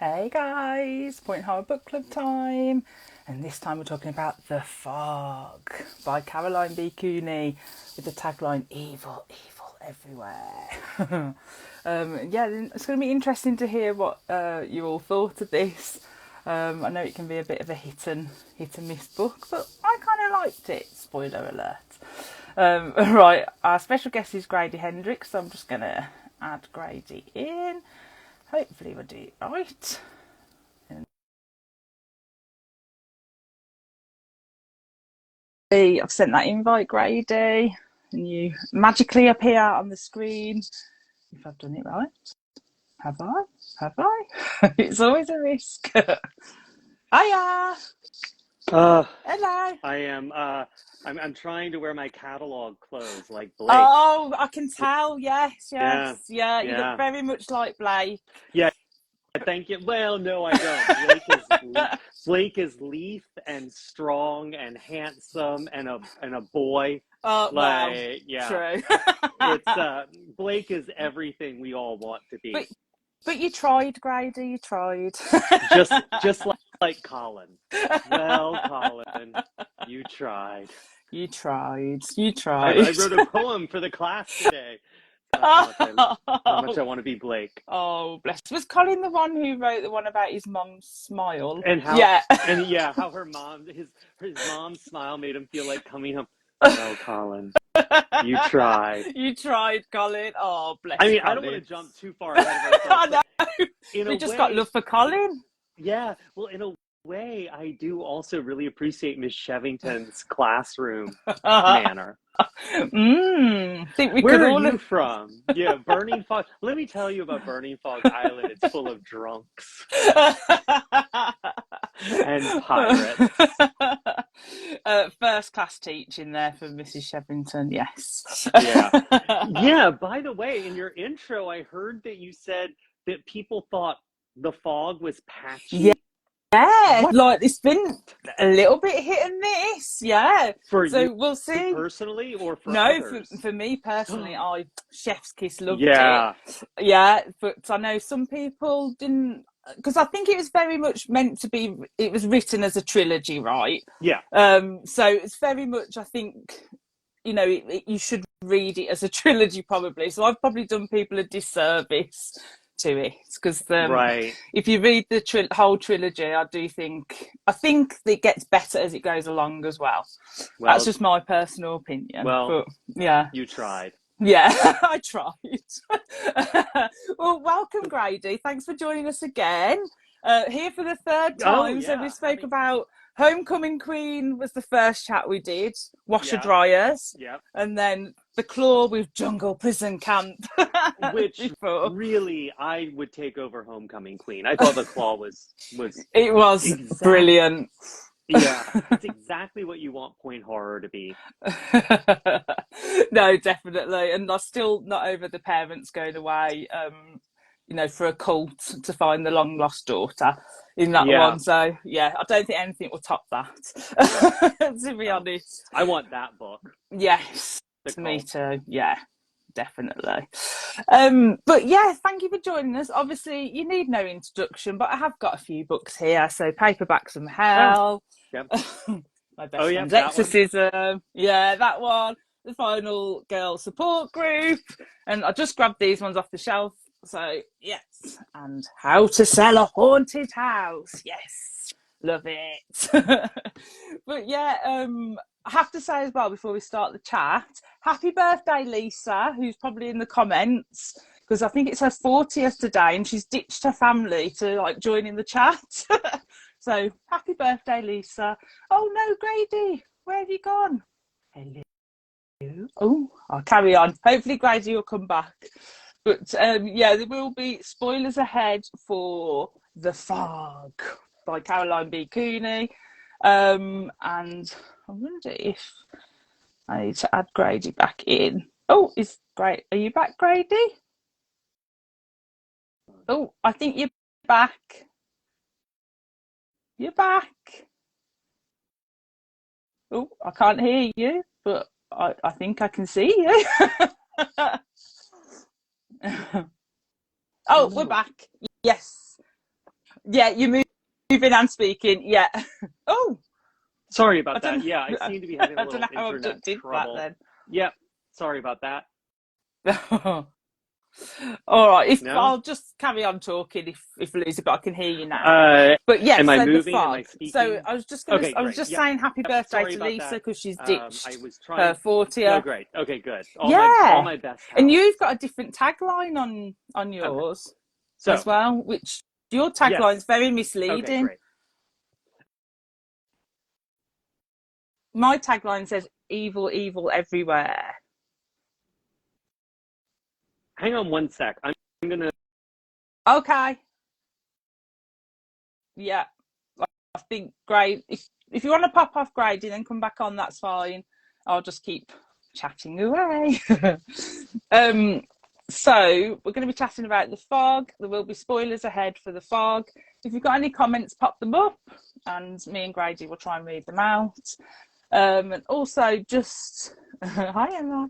Hey guys, Point Horror Book Club time, and this time we're talking about The Fog by Caroline B Cooney with the tagline "Evil, evil everywhere." Yeah, it's going to be interesting to hear what you all thought of this. I know it can be a bit of a hit and miss book, but I kind of liked it. Spoiler alert. Right, our special guest is Grady Hendrix, so I'm just going to add Grady in. Hopefully we'll do it right. I've sent that invite, Grady, and you magically appear on the screen. If I've done it right. Have I? Have I? It's always a risk. Hiya! Uh, Hello! I am. I'm trying to wear my catalog clothes like Blake. Oh, I can tell. Yes, Yeah, yes. Yeah, you look yeah, very much like Blake. yeah. Thank you. Well, no, I don't. Blake is lithe and strong and handsome and a boy. Oh, well, Like, yeah, true. it's Blake is everything we all want to but be. but you tried, Grady. You tried. Just like Colin. Well, Colin, you tried. You tried. You I tried. wrote a poem for the class today. That's how much I want to be Blake. Oh, bless. Was Colin the one who wrote the one about his mum's smile? And how Yeah. and yeah, how his mom's smile made him feel like coming home. Well, Colin, you tried. You tried, Colin. Oh, I bless mean, I don't want Colin. to jump too far ahead of ourselves, I but know. in a We just got way, love for Colin. yeah, well, in a way, I do also really appreciate Miss Shevington's classroom manner. Think we could Where are all. you from? Yeah, Burning Fog. Let me tell you about Burning Fog Island. It's full of drunks and pirates. First class teaching there for Mrs. Shevington, yes. Yeah. Yeah, by the way, in your intro, I heard that you said that people thought the fog was Yeah, patchy. What like it's been a little bit hit and miss, yeah. for you So we'll see. personally or for No, others? for me personally, I Chef's Kiss loved it. Yeah. Yeah, but I know some people didn't, because I think it was very much meant to be. It was written as a trilogy, right? Yeah. So it's very much. I think you should read it as a trilogy probably. So I've probably done people a disservice to it because Right. if you read the whole trilogy, I think it gets better as it goes along as well. That's Well, just my personal opinion, well, but yeah. you tried. Yeah, I tried. Well, welcome, Grady. Thanks for joining us again. Here for the third Oh, time. So we yeah. spoke about Homecoming Queen was the first chat we did, Washer Yeah. Dryers, Yeah. and then The Claw with Jungle Prison Camp Which before. really I would take over Homecoming Queen. I thought the claw was It was exact. brilliant. Yeah, it's exactly what you want point horror to be. No, definitely. And I'm still not over the parents going away, for a cult to find the long lost daughter in that Yeah. one. So yeah, I don't think anything will top that. To be Oh, honest. I want that book, Yes, The me Cult. too. Yeah. Definitely. But yeah, thank you for joining us. Obviously, you need no introduction, but I have got a few books here. So, Paperbacks from Oh, Hell, yep. My Oh, Best yep, Friend's that one. Exorcism. Yeah, that one. The Final Girl Support Group. And I just grabbed these ones off the shelf. So, yes. And How to Sell a Haunted House. Yes. Love it. But yeah, I have to say as well before we start the chat, happy birthday, Lisa, who's probably in the comments, because I think it's her 40th today and she's ditched her family to like join in the chat. So happy birthday, Lisa. Oh no, Grady, where have you gone? Hello. Oh, I'll carry on. Hopefully Grady will come back. But yeah, there will be spoilers ahead for The Fog by Caroline B Cooney. And I wonder if I need to add Grady back in. Oh, is great. Are you back, Grady? Oh, I think you're back. You're back. Oh, I can't hear you, but I think I can see you. Oh Oh, we're no. back. Yes. Yeah, you're moving and speaking. Yeah. Oh, Sorry about I don't that. know. Yeah, I seem to be having a I don't little know how I've internet did trouble. that Yep. Sorry about that. then. All right. If No? I'll just carry on talking if Lucy, but I can hear you now. Uh, But yeah, am I so the moving? Am I fog. So speaking? I was just Okay, I was great. just Yep. saying happy birthday Sorry to about Lisa that. because she's I ditched was her trying. No, 40th. great. Okay, good. All Yeah. my best And health. you've got a different tagline on Okay. yours as So, well, which your tagline is yes. very Okay, misleading. great. My tagline says evil, evil everywhere. Hang on one sec. I'm going to. Okay. Yeah. I think great. If you want to pop off Grady, then come back on, that's fine. I'll just keep chatting away. So we're going to be chatting about the fog. There will be spoilers ahead for the fog. If you've got any comments, pop them up, and me and Grady will try and read them out. And also just hi Emma.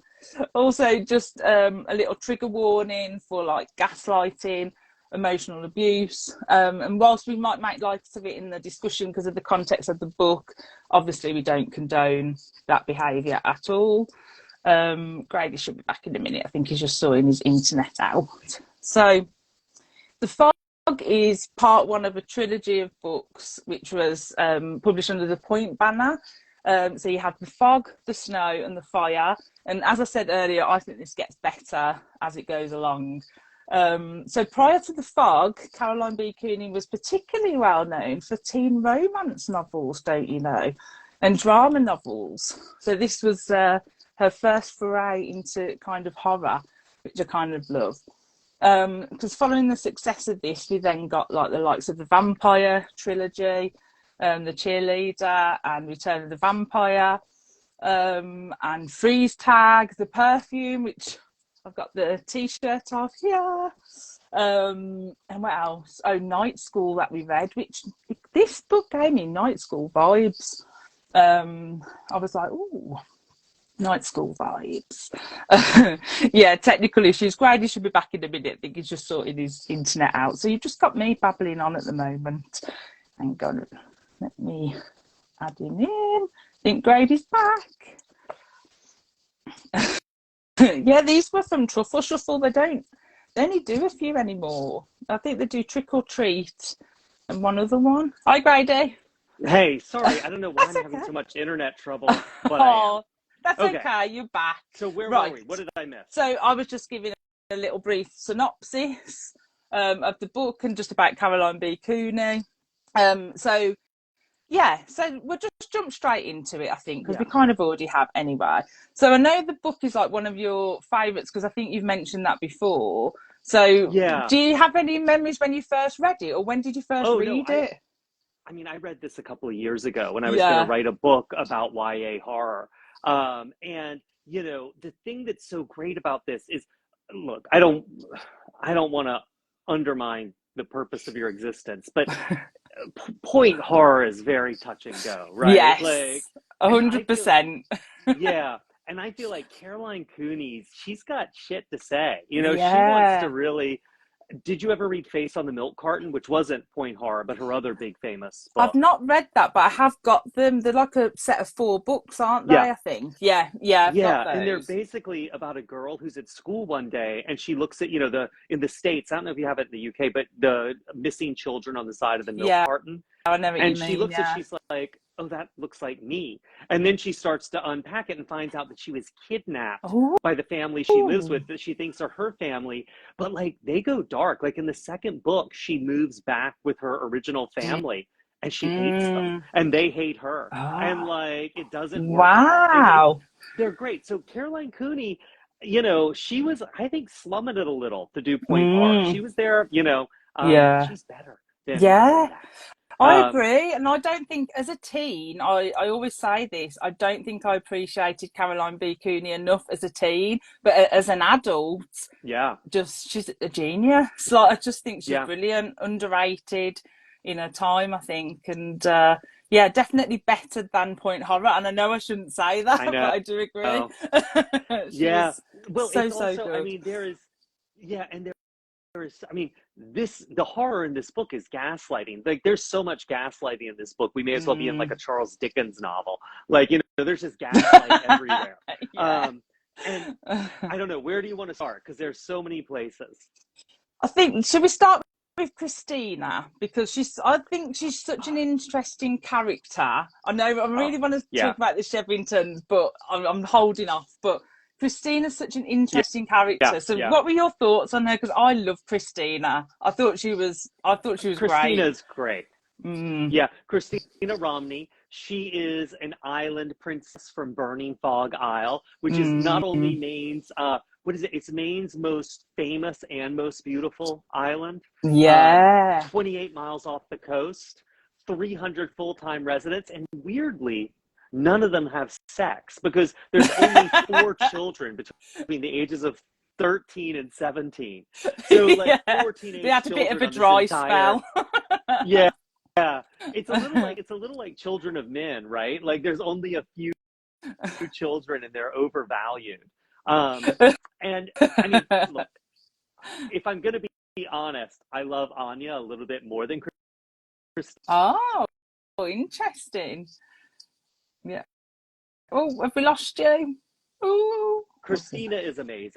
Also just a little trigger warning for like gaslighting, emotional abuse, and whilst we might make light of it in the discussion because of the context of the book, obviously we don't condone that behaviour at all. Grady should be back in a minute. I think he's just sorting his internet out. So the fog is part one of a trilogy of books which was published under the Point banner. So you have the fog, the snow, and the fire. And as I said earlier, I think this gets better as it goes along. So prior to the fog, Caroline B Cooney was particularly well known for teen romance novels, don't you know, and drama novels. So this was her first foray into kind of horror, which I kind of love. Because following the success of this, we then got like the likes of the Vampire trilogy, the Cheerleader, and Return of the Vampire, and Freeze Tag, the perfume, which I've got the T-shirt of here. And what else? Oh, Night School that we read, which this book gave me Night School vibes. I was like, ooh, Night School vibes. Yeah, technical issues. Grady should be back in a minute. I think he's just sorting his internet out. So you've just got me babbling on at the moment. Hang on. Let me add him in. I think Grady's back. Yeah, these were from Truffle Shuffle. They only do a few anymore. I think they do Trick or Treat and one other one. Hi, Grady. Hey, sorry. I don't know why I'm having so much internet trouble, but I am. That's Okay. okay. You're back. So where Right. were we? What did I miss? So I was just giving a little brief synopsis of the book and just about Caroline B Cooney. So we'll just jump straight into it, I think, because we kind of already have anyway. So I know the book is like one of your favourites because I think you've mentioned that before. So do you have any memories when you first read it, or when did you first read it? I mean, I read this a couple of years ago when I was going to write a book about YA horror. And, you know, the thing that's so great about this is, look, I don't want to undermine the purpose of your existence, but point horror is very touch and go, right? Yes, like 100%. Yeah. And I feel like Caroline Cooney's, she's got shit to say. You know, she wants to really. Did you ever read Face on the Milk Carton, which wasn't point horror, but her other big famous book? I've not read that, but I have got them. They're like a set of 4 books, aren't they? I think. Yeah. I've got those. And they're basically about a girl who's at school one day, and she looks at, you know, in the States. I don't know if you have it in the UK, but the missing children on the side of the milk carton. I know what you mean. And she looks at, she's like, oh, that looks like me. And then she starts to unpack it and finds out that she was kidnapped by the family she lives with, that she thinks are her family. But like, they go dark. Like in the second book, she moves back with her original family and she hates them and they hate her. And like, it doesn't work out. They're great. So Caroline Cooney, you know, she was, I think, slumming it a little to do point horror. She was there, you know, she's better than that. I agree, and I don't think as a teen, I always say this, I don't think I appreciated Caroline B Cooney enough as a teen, but as an adult, she's a genius. Like, I just think she's brilliant, underrated in her time, I think, and definitely better than point horror. And I know I shouldn't say that, but I do agree. Well, well, it's also, good. I mean, there is, I mean, the horror in this book is gaslighting. Like, there's so much gaslighting in this book. We may as well be in like a Charles Dickens novel. Like, there's just gaslight everywhere. Yeah. And I don't know, where do you want to start? Because there's so many places. I think, should we start with Christina? Because I think she's such an interesting character. I know I really want to talk about the Shevingtons, but I'm holding off. But Christina's such an interesting character. So what were your thoughts on her? Because I love Christina. I thought she was Christina's great. Yeah, Christina Romney. She is an island princess from Burning Fog Isle, which is not only Maine's, what is it? It's Maine's most famous and most beautiful island. Yeah. 28 miles off the coast, 300 full-time residents, and weirdly, none of them have sex because there's only 4 children between the ages of 13 and 17. So like 4 teenage they had a children bit of a dry spell. Yeah. It's a little like Children of Men, right? Like there's only a few children and they're overvalued. And I mean, look, if I'm going to be honest, I love Anya a little bit more than Christina. Oh, interesting. Yeah. Oh, have we lost you? Oh, Christina is amazing.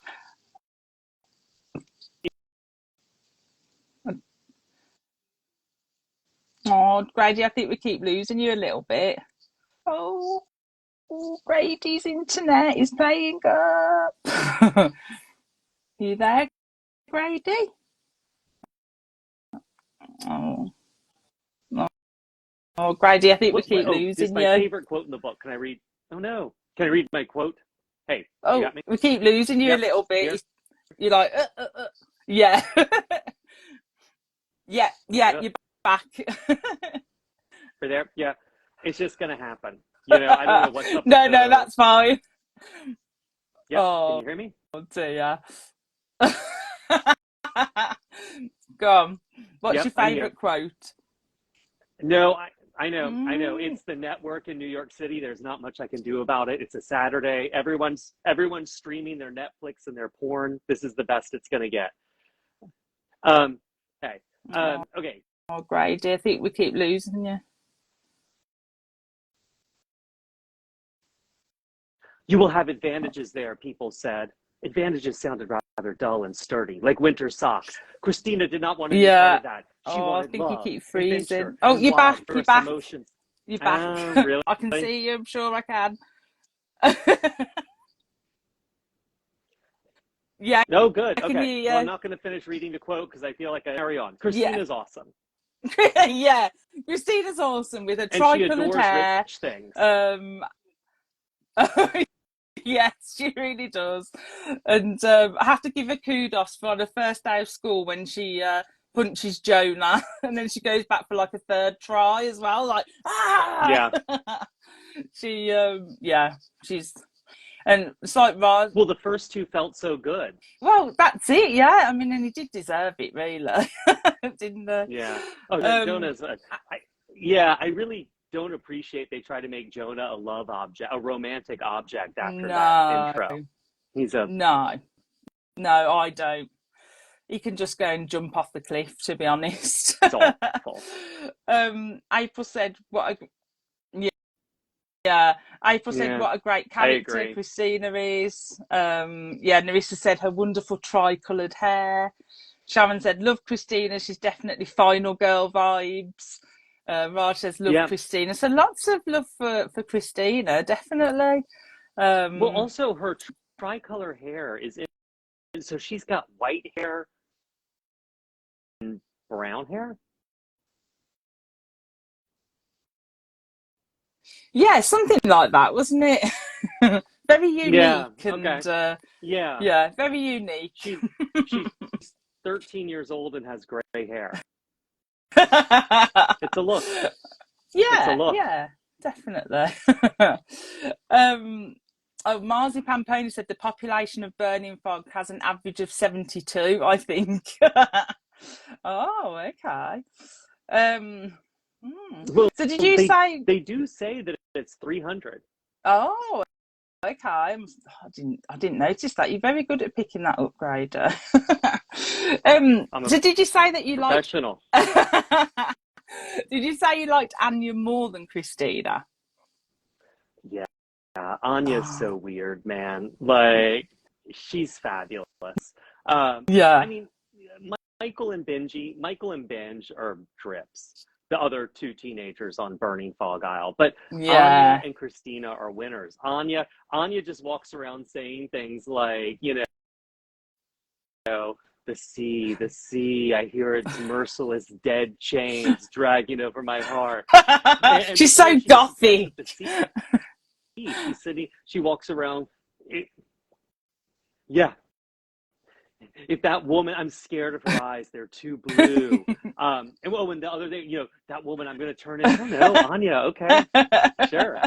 Oh, Grady, I think we keep losing you a little bit. Oh, Grady's internet is playing up. You there, Grady? Oh, Grady, I think we keep losing this is my favorite quote in the book. Can I read? Oh no. Can I read my quote? Hey, you got me? We keep losing you a little bit. Here. You're like, yeah. yeah, you're back. For there? Yeah. It's just going to happen. I don't know what's up. No, that's fine. Yeah. Can you hear me? Oh, dear. Go on. What's your favourite quote? No, I know. It's the network in New York City. There's not much I can do about it. It's a Saturday. Everyone's streaming their Netflix and their porn. This is the best it's going to get. Okay. Okay. Oh, Grady, I think we keep losing you. You will have advantages there, people said. Advantages sounded rather dull and sturdy, like winter socks. Christina did not want to be part of that. She wanted I think love, you keep freezing. adventure, Oh, you're back. You're back. Emotions. You're back. Really? I can see you. I'm sure I can. Yeah. No, good. Okay. Well, I'm not going to finish reading the quote because I feel like I carry on. Christina's awesome. Yeah, Christina's awesome with her tri-coloured hair. Rich things. Yes, she really does. And I have to give her kudos for on the first day of school when she punches Jonah, and then she goes back for like a third try as well. Like, yeah, she's. And it's like Raj. Well, the first 2 felt so good. Well, that's it. Yeah, I mean, and he did deserve it, really, didn't they? Yeah. Oh, Jonah's. I really don't appreciate they try to make Jonah a love object, a romantic object after that intro. He's a no, I don't. He can just go and jump off the cliff. To be honest, it's awful. April said, "What a." Yeah, April said, what a great character Christina is. Nerissa said her wonderful tri-coloured hair. Sharon said, love Christina. She's definitely final girl vibes. Raj says, love Christina. So lots of love for Christina, definitely. Well, also her tri-color hair is so she's got white hair and brown hair. Yeah, something like that, wasn't it? Very unique and very unique. She's 13 years old and has gray hair. It's a look. Yeah, it's a look. Yeah, definitely. Marzi Pamponi said the population of Burning Fog has an average of 72, I think. Oh, okay. Well, so did you say they do say that it's 300? Oh, Okay, I didn't notice that. You're very good at picking that up, Grader. I'm a So did you say that you liked? professional. Did you say you liked Anya more than Christina? Yeah, Anya's Oh, so weird, man. Like, she's fabulous. I yeah, mean, Michael and Benj are drips. The other two teenagers on Burning Fog Isle, but Anya yeah. and Christina are winners. Anya just walks around saying things like, the sea, I hear its merciless dead chains dragging over my heart. And She's before so she gets with gothy. the sea, she walks around. It, yeah, if that woman, I'm scared of her eyes. They're too blue. And well, when the other day, that woman I'm going to turn in. I don't know, Anya. Okay, sure.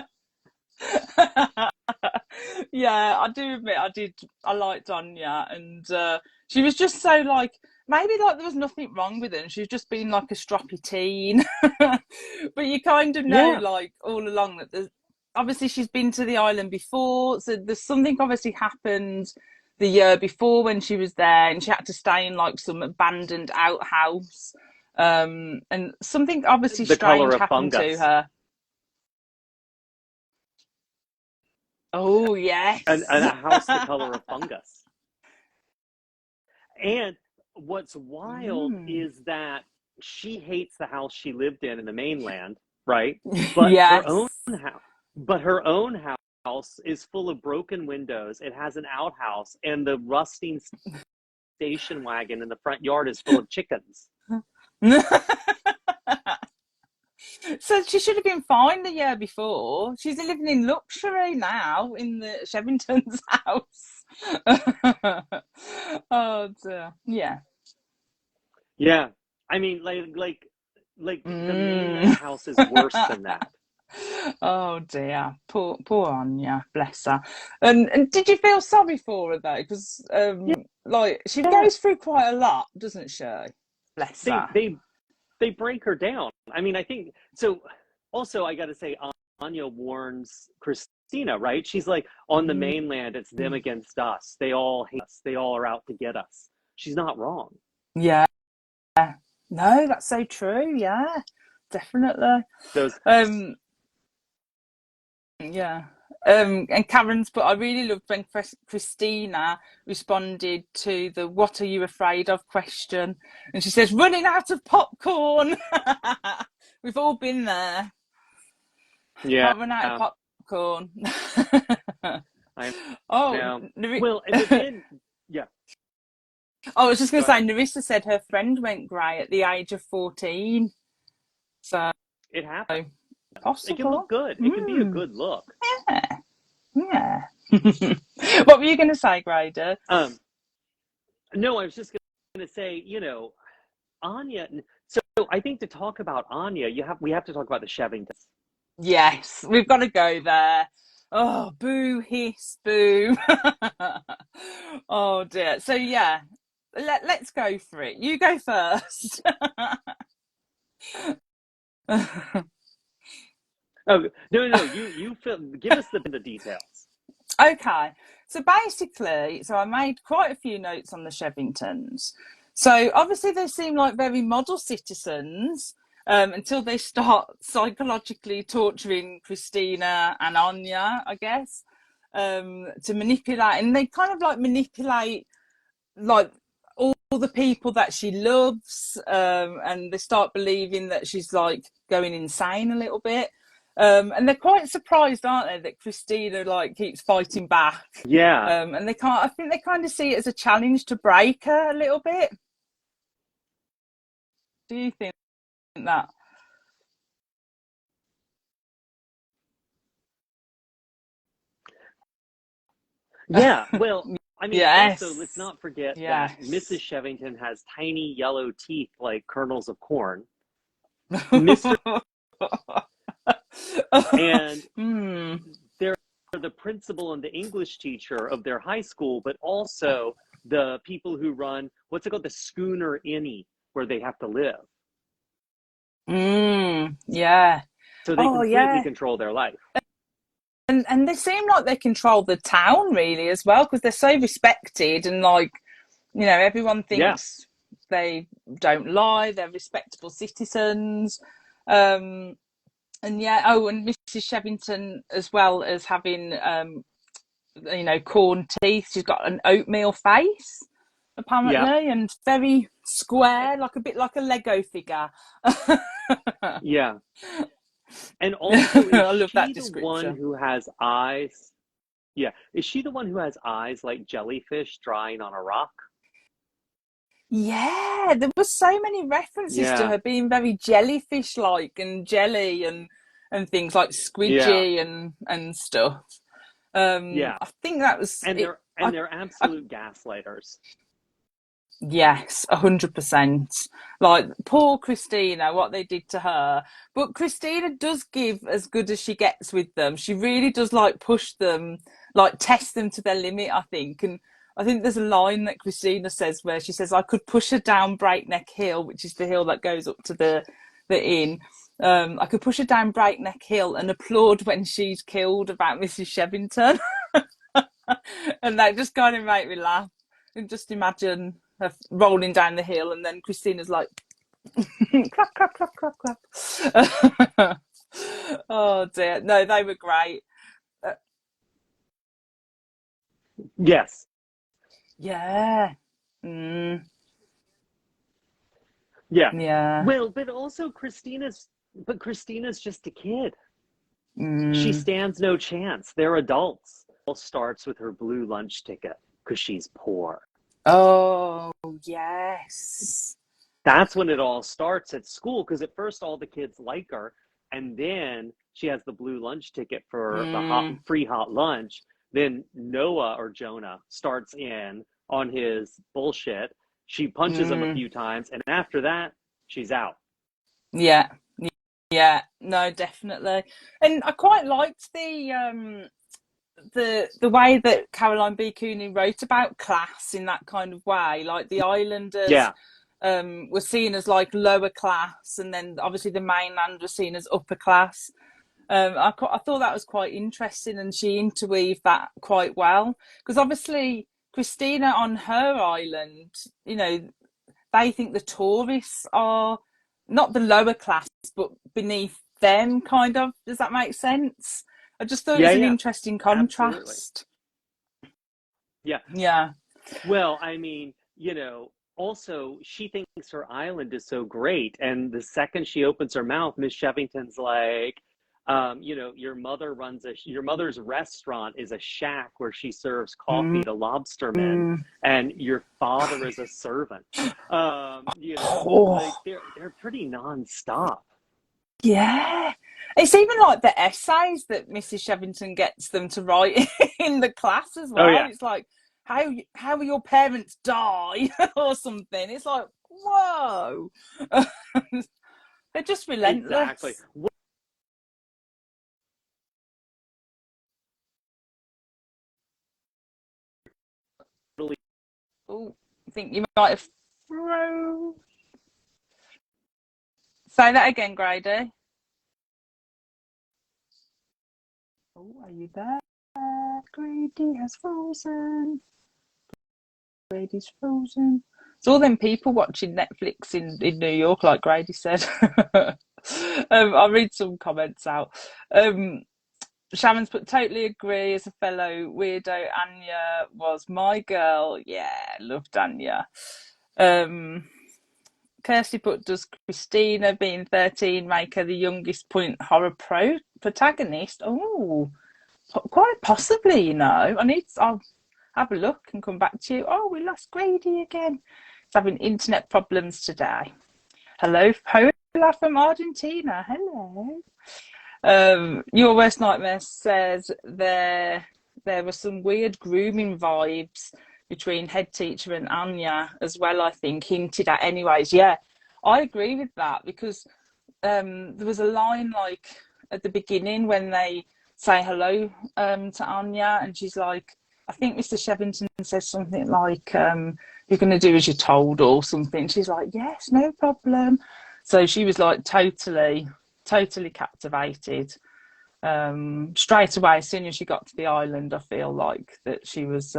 Yeah, I do admit I did. I liked Anya, and she was just so like maybe like there was nothing wrong with her, and she's just been like a stroppy teen. But you kind of know Yeah, like all along that there's obviously she's been to the island before, so there's something obviously happened the year before when she was there, and she had to stay in like some abandoned outhouse. And something obviously the color strange of happened to fungus, her. Oh yes. and a house the color of fungus. And what's wild Mm. is that she hates the house she lived in the mainland, right? But her Yes. own house, but her own house is full of broken windows. It has an outhouse, and the rusting station wagon in the front yard is full of chickens. So she should have been fine the year before. She's living in luxury now in the Shevington's house. Oh dear. Yeah. Yeah, I mean, like the Mm. mainland house is worse than that. Oh dear, poor Anya, bless her. And did you feel sorry for her though? Because like she Yeah, goes through quite a lot, doesn't she? Bless they her. they they break her down. I mean, I think so. Also, I got to say, Anya warns Christina, right? She's like, on the Mm. mainland, it's them against us. They all hate us. They all are out to get us. She's not wrong. Yeah. No, that's so true. Yeah, definitely. Those, Um, yeah. And Karen's put, I really loved when Christina responded to the "What are you afraid of?" question, and she says, "Running out of popcorn." We've all been there. yeah, Can't run out of popcorn. I Oh, know. Well, but then, yeah, I was just going go to say, ahead. Narissa said her friend went grey at the age of 14. So It happens. It can look possible. good. It can be a Mm, good look. yeah. Yeah. What were you going to say, Grader? Um, no, I was just going to say, Anya. So I think to talk about Anya, we have to talk about the Shevingtons. Yes, we've got to go there. Oh, boo, hiss, boo. Oh dear. So yeah, let's go for it. You go first. Oh no, you give us the details. Okay, so basically, so I made quite a few notes on the Shevingtons. So obviously, they seem like very model citizens until they start psychologically torturing Christina and Anya, I guess, to manipulate, and they kind of like manipulate like all the people that she loves, and they start believing that she's like going insane a little bit. And they're quite surprised, aren't they, that Christina like keeps fighting back. Yeah, And they can't. I think they kind of see it as a challenge to break her a little bit. Do you think that? yeah. Well, I mean, also let's Yes. not forget that Mrs. Yes. Shevington has tiny yellow teeth like kernels of corn. Mr. and Hmm. they're the principal and the English teacher of their high school, but also the people who run what's it called, the schooner innie, where they have to live. Hmm. Yeah. So they Oh completely yeah. control their life. and they seem like they control the town really as well, because they're so respected, and like, you know, everyone Yeah. thinks they don't lie, they're respectable citizens. And yeah, oh, and Mrs. Shevington, as well as having you know, corn teeth, she's got an oatmeal face Yeah. apparently, and very square, like a bit like a Lego figure. Yeah. And also, is I love that she the one description. who has eyes? Yeah. Is she the one who has eyes like jellyfish drying on a rock? Yeah, there were so many references to Yeah. her being very jellyfish-like and jelly and things like Yeah. squidgy and stuff. Yeah. I think that was And it. they're I absolute gaslighters. Yes, 100%. Like poor Christina, what they did to her. But Christina does give as good as she gets with them. She really does like push them, like test them to their limit, I think. And I think there's a line that Christina says where she says, I could push her down Breakneck Hill, which is the hill that goes up to the inn. I could push her down Breakneck Hill and applaud when she's killed about Mrs. Shevington. And that just kind of made me laugh. And just imagine her rolling down the hill, and then Christina's like, clap, clap, clap, clap, clap. Oh dear. No, they were great. Uh, Yes. yeah. Mm, Yeah. yeah. Well, but Christina's just a kid. She Mm. stands no chance. They're adults. It all starts with her blue lunch ticket because she's poor. Oh, yes. That's when it all starts at school, because at first all the kids like her, and then she has the blue lunch ticket for the Mm, free hot lunch. Then Noah, or Jonah, starts in on his bullshit. She punches him a mm. few times, and after that, she's out. Yeah. Yeah. No, definitely. And I quite liked the way that Caroline B Cooney wrote about class in that kind of way. Like the islanders Yeah, were seen as like lower class, and then obviously the mainland was seen as upper class. I thought that was quite interesting, and she interweaved that quite well, because obviously Christina on her island, you know, they think the tourists are not the lower class, but beneath them, kind of. Does that make sense? I just thought it yeah, was an yeah, interesting absolutely. contrast. Yeah. Yeah. Well, I mean, also she thinks her island is so great, and the second she opens her mouth, Miss Shevington's like, your mother's restaurant is a shack where she serves coffee Mm, to lobstermen, mm. and your father is a servant. Like Oh, they're pretty nonstop. yeah. It's even like the essays that Mrs. Shevington gets them to write in the class as Oh well. yeah, It's like, how will your parents die or something? It's like, whoa. They're just exactly. relentless. Oh, I think you might have froze. Say that again, Grady. Oh, are you there? Grady has frozen. Grady's frozen. It's all them people watching Netflix in New York, like Grady said. I'll read some comments out. Sharon's put totally agree, as a fellow weirdo. Anya was my girl. Yeah, loved Anya. Um, Kirsty put, does Christina being 13 make her the youngest point horror protagonist? Oh, quite possibly, you know. I'll have a look and come back to you. Oh, we lost Grady again. He's having internet problems today. Hello, Paula from Argentina. Hello. Your worst nightmare says there were some weird grooming vibes between head teacher and Anya as well, I think, hinted at anyways. Yeah, I agree with that, because there was a line like at the beginning when they say hello to Anya, and she's like, I think Mr. Shevington says something like, you're going to do as you're told or something. She's like, yes, no problem. So she was like totally captivated. Straight away, as soon as she got to the island, I feel like that she was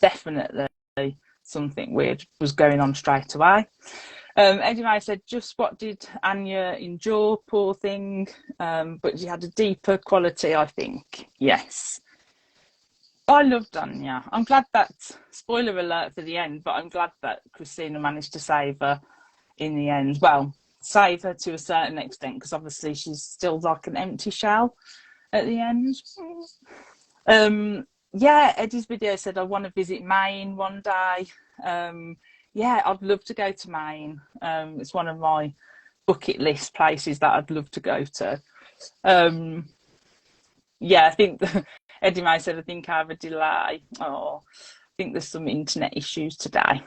definitely something weird was going on straight away. Eddie May said, just what did Anya endure, poor thing, but she had a deeper quality, I think. Yes. I loved Anya. I'm glad that, spoiler alert for the end, but I'm glad that Christina managed to save her in the end. Well, save her to a certain extent, because obviously she's still like an empty shell at the end. Yeah, Eddie's video said, I want to visit Maine one day. Yeah, I'd love to go to Maine. It's one of my bucket list places that I'd love to go to. Yeah, I think Eddie May said, I think I have a delay. Oh, I think there's some internet issues today.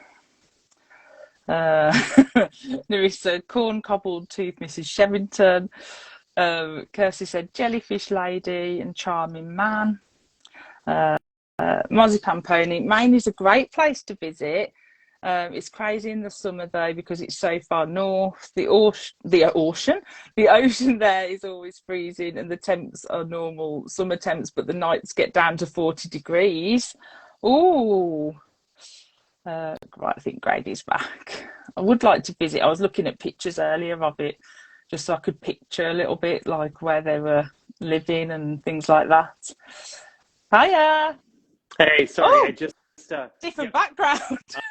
Nerissa, corn cobbled tooth, Mrs. Shevington. Kirsty said, jellyfish lady and charming man. Marzipan pony. Maine is a great place to visit. It's crazy in the summer though because it's so far north. The ocean there is always freezing, and the temps are normal summer temps, but the nights get down to 40 degrees. Ooh. Right, I think Grady's back. I would like to visit. I was looking at pictures earlier of it, just so I could picture a little bit like where they were living and things like that. Hiya. Hey, sorry, I just different background.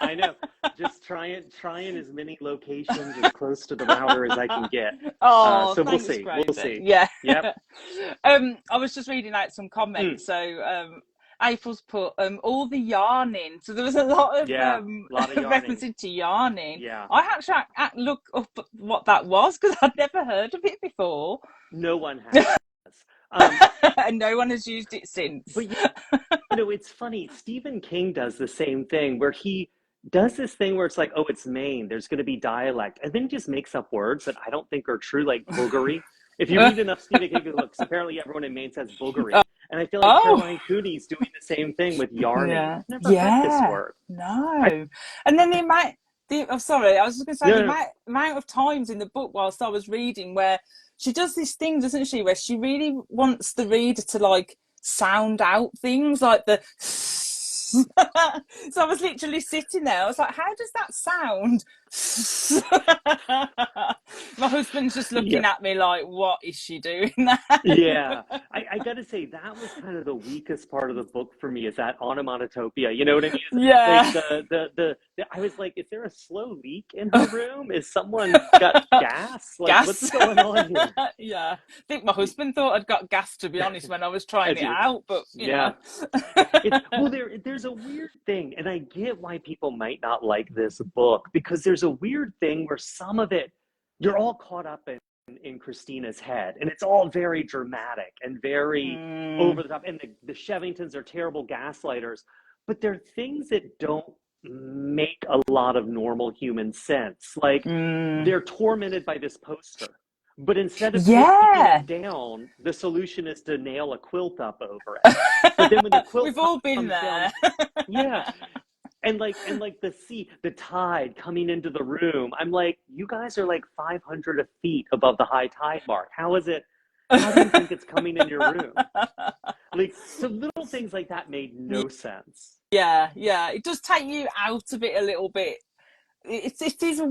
I know. Just trying as many locations as close to the router as I can get. Oh, so thanks, we'll see. Grady. We'll see. Yeah. Yep. I was just reading out some comments. So April's put all the yarning. So there was a lot of referencing to yarning. Yeah. I had to look up what that was because I'd never heard of it before. No one has. And no one has used it since. But it's funny. Stephen King does the same thing where he does this thing where it's like, oh, it's Maine. There's going to be dialect. And then he just makes up words that I don't think are true, like boogery. If you read enough Stephen King books, apparently everyone in Maine says boogery. And I feel like Caroline Cooney's doing the same thing with yarning. Yeah. I've never heard this word. No. And then the amount, sorry, I was just going to say the amount of times in the book whilst I was reading where she does this thing, doesn't she, where she really wants the reader to like sound out things like the so I was literally sitting there, I was like, how does that sound? My husband's just looking at me like, what is she doing there? Yeah, I gotta say that was kind of the weakest part of the book for me, is that onomatopoeia, you know what I mean? Yeah. Like I was like, is there a slow leak in her room? Is someone got gas? Like, gas? What's going on here? Yeah, I think my husband thought I'd got gas, to be honest, when I was trying it out, but you know. Well, there's a weird thing, and I get why people might not like this book, because there's a weird thing where some of it, you're all caught up in Christina's head, and it's all very dramatic and very over the top, and the Shevingtons are terrible gaslighters, but they're things that don't make a lot of normal human sense. Like they're tormented by this poster, but instead of taking it down, the solution is to nail a quilt up over it. But then when the quilt we've all been there down, and the sea, the tide coming into the room, I'm like, you guys are like 500 feet above the high tide mark. How do you think it's coming in your room? Like, so little things like that made no sense. Yeah, it does take you out of it a little bit. It's a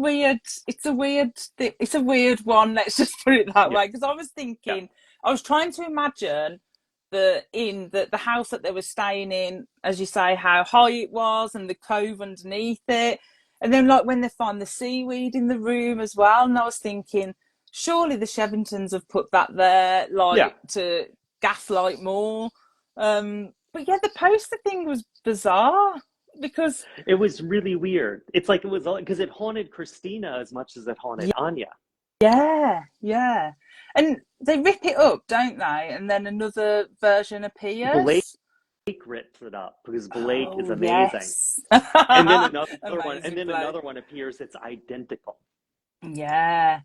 weird one, let's just put it that way, because I was thinking, I was trying to imagine the house that they were staying in, as you say, how high it was and the cove underneath it, and then like when they find the seaweed in the room as well, and I was thinking, surely the Shevingtons have put that there to gaslight more. But yeah, the poster thing was bizarre because it was really weird. It's like it was because it haunted Christina as much as it haunted Anya. Yeah. And they rip it up, don't they? And then another version appears. Blake rips it up because Blake is amazing. Yes. And then another one appears that's identical. Yeah.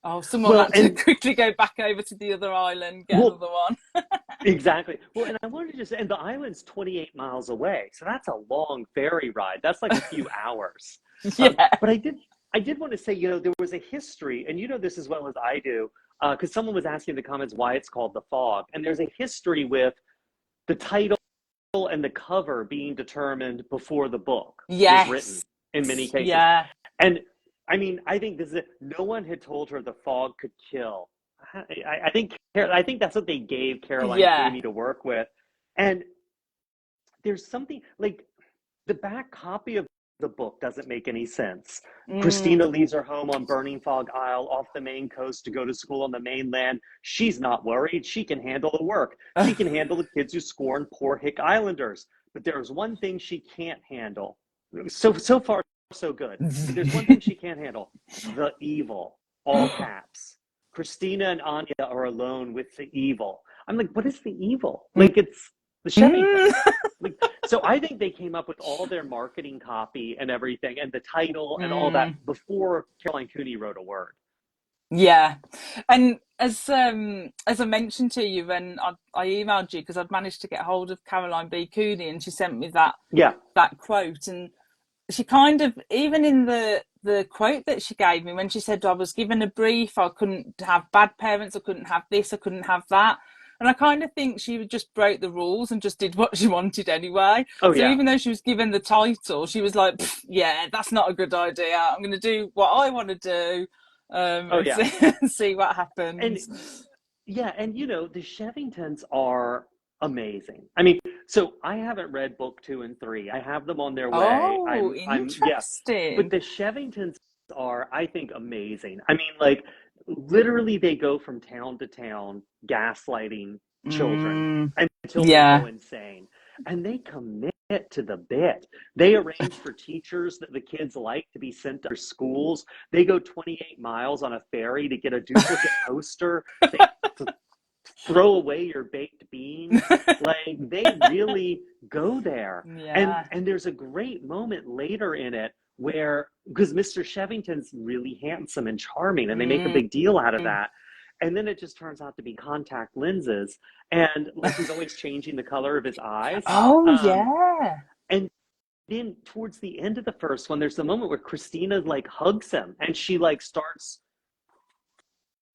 Oh, someone had to quickly go back over to the other island, get another one. Exactly. Well, and I wanted to just, and the island's 28 miles away, so that's a long ferry ride. That's like a few hours. Yeah. But I did I did want to say, there was a history, and you know this as well as I do, because someone was asking in the comments why it's called The Fog, and there's a history with the title and the cover being determined before the book was written Yes. in many cases. Yeah. And I mean, I think no one had told her the fog could kill. I think that's what they gave Caroline Yeah. Cooney to work with. And there's something like the back copy of the book doesn't make any sense. Christina leaves her home on Burning Fog Isle off the Maine coast to go to school on the mainland. She's not worried. She can handle the work. She can handle the kids who scorn poor Hick Islanders. But there's one thing she can't handle. So far, so good. But there's one thing she can't handle: the evil. All caps. Christina and Anya are alone with the evil. I'm like, what is the evil? Like, it's the Chevington. So I think they came up with all their marketing copy and everything, and the title and all that before Caroline Cooney wrote a word. Yeah, and as I mentioned to you when I emailed you, because I'd managed to get hold of Caroline B Cooney, and she sent me that quote, and she kind of, even in the quote that she gave me when she said I was given a brief, I couldn't have bad parents, I couldn't have this, I couldn't have that. And I kind of think she just broke the rules and just did what she wanted anyway. Even though she was given the title, she was like, yeah, that's not a good idea. I'm going to do what I want to do and see what happens. And the Chevingtons are amazing. I mean, so I haven't read book 2 and 3. I have them on their way. Oh, interesting. But the Chevingtons are, I think, amazing. I mean, like, literally they go from town to town gaslighting children until they go insane. And they commit to the bit. They arrange for teachers that the kids like to be sent to their schools. They go 28 miles on a ferry to get a duplicate poster. They throw away your baked beans. Like, they really go there. And there's a great moment later in it where, because Mr. Chevington's really handsome and charming, and they make a big deal out of that. And then it just turns out to be contact lenses. And like, he's always changing the color of his eyes. And then towards the end of the first one, there's the moment where Christina like hugs him and she like starts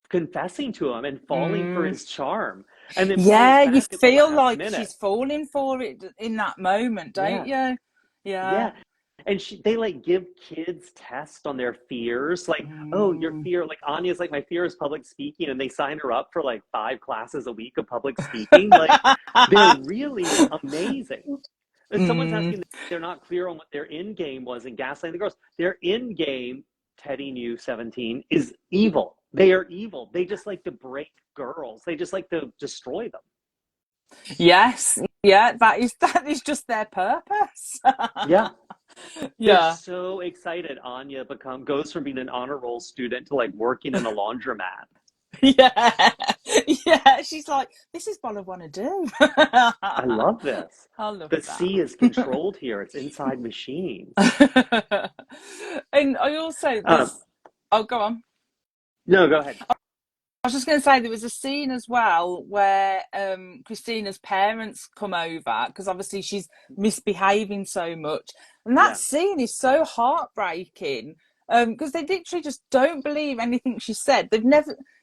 confessing to him and falling for his charm. And then you feel like she's falling for it in that moment, don't you? And they like give kids tests on their fears. Like, oh, your fear, like Anya's like, my fear is public speaking. And they sign her up for like 5 classes a week of public speaking. Like, they're really amazing. And someone's asking, they're not clear on what their end game was in Gaslighting the Girls. Their end game, Teddy knew 17, is evil. They are evil. They just like to break girls. They just like to destroy them. Yes. Yeah, that is just their purpose. They're so excited. Anya goes from being an honor roll student to like working in a laundromat. She's like, this is what I want to do. I love this. I love the that. sea is controlled here. It's inside machines. And I also go on. No, go ahead. I was just going to say there was a scene as well where Christina's parents come over because obviously she's misbehaving so much, and that scene is so heartbreaking because they literally just don't believe anything she said.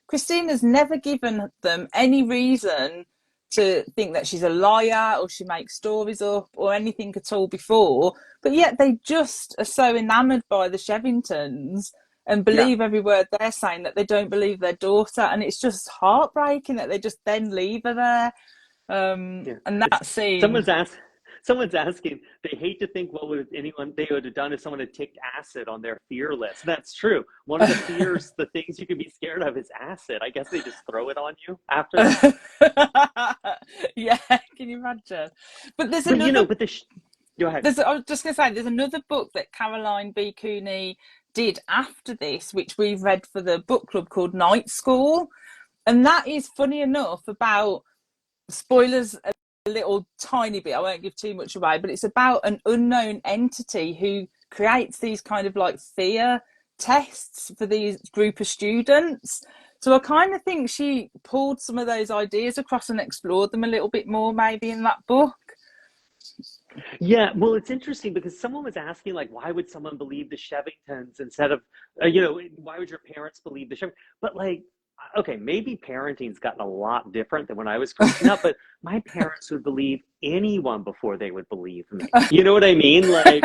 Christina's never given them any reason to think that she's a liar or she makes stories up or anything at all before, but yet they just are so enamoured by the Chevingtons and believe every word they're saying that they don't believe their daughter, and it's just heartbreaking that they just then leave her there. And that scene. Someone's asking. They hate to think what they would have done if someone had ticked acid on their fear list. That's true. One of the fears, the things you can be scared of, is acid. I guess they just throw it on you after that. Can you imagine? But there's another. Go ahead. I was just going to say, there's another book that Caroline B Cooney did after this, which we've read for the book club, called Night School, and that is, funny enough, about, spoilers a little tiny bit, I won't give too much away, but it's about an unknown entity who creates these kind of like fear tests for these group of students. So I kind of think she pulled some of those ideas across and explored them a little bit more maybe in that book. Yeah, well, it's interesting because someone was asking, like, why would someone believe the Shevingtons instead of, why would your parents believe the Shevingtons? But, like, okay, maybe parenting's gotten a lot different than when I was growing up, but my parents would believe anyone before they would believe me. You know what I mean? Like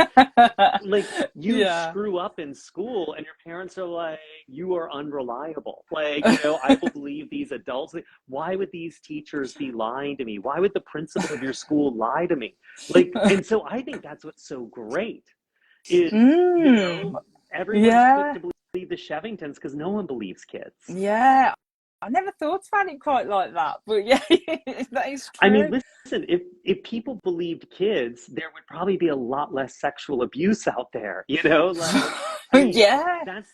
you Yeah. screw up in school and your parents are like, you are unreliable. Like, I will believe these adults. Why would these teachers be lying to me? Why would the principal of your school lie to me? Like, and so I think that's what's so great is, everyone's quick Yeah. to believe the Shevingtons because no one believes kids. Yeah. I never thought about it quite like that, but yeah, that is I mean, true. listen, if people believed kids, there would probably be a lot less sexual abuse out there, Like, I mean, Yeah. that's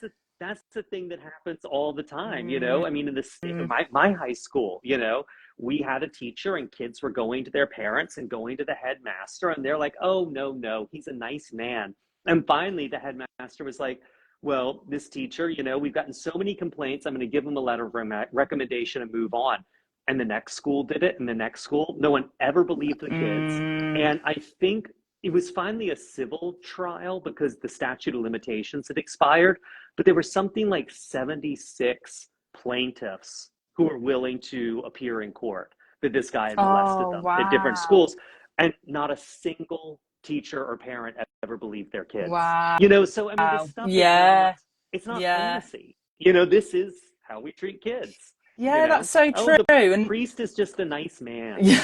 the thing that happens all the time, Mm. I mean, in my high school, we had a teacher and kids were going to their parents and going to the headmaster, and they're like, "Oh, no, he's a nice man." And finally, the headmaster was like, "Well, this teacher, we've gotten so many complaints. I'm going to give him a letter of recommendation and move on." And the next school did it, and the next school. No one ever believed the kids. Mm. And I think it was finally a civil trial because the statute of limitations had expired. But there were something like 76 plaintiffs who were willing to appear in court that this guy had molested Oh, them at different wow. schools. And not a single teacher or parent ever believed their kids. Wow. So I mean, this stuff is Yeah. it's not Yeah. fantasy. This is how we treat kids. Yeah, that's so Oh, true. the And priest is just a nice man. yeah,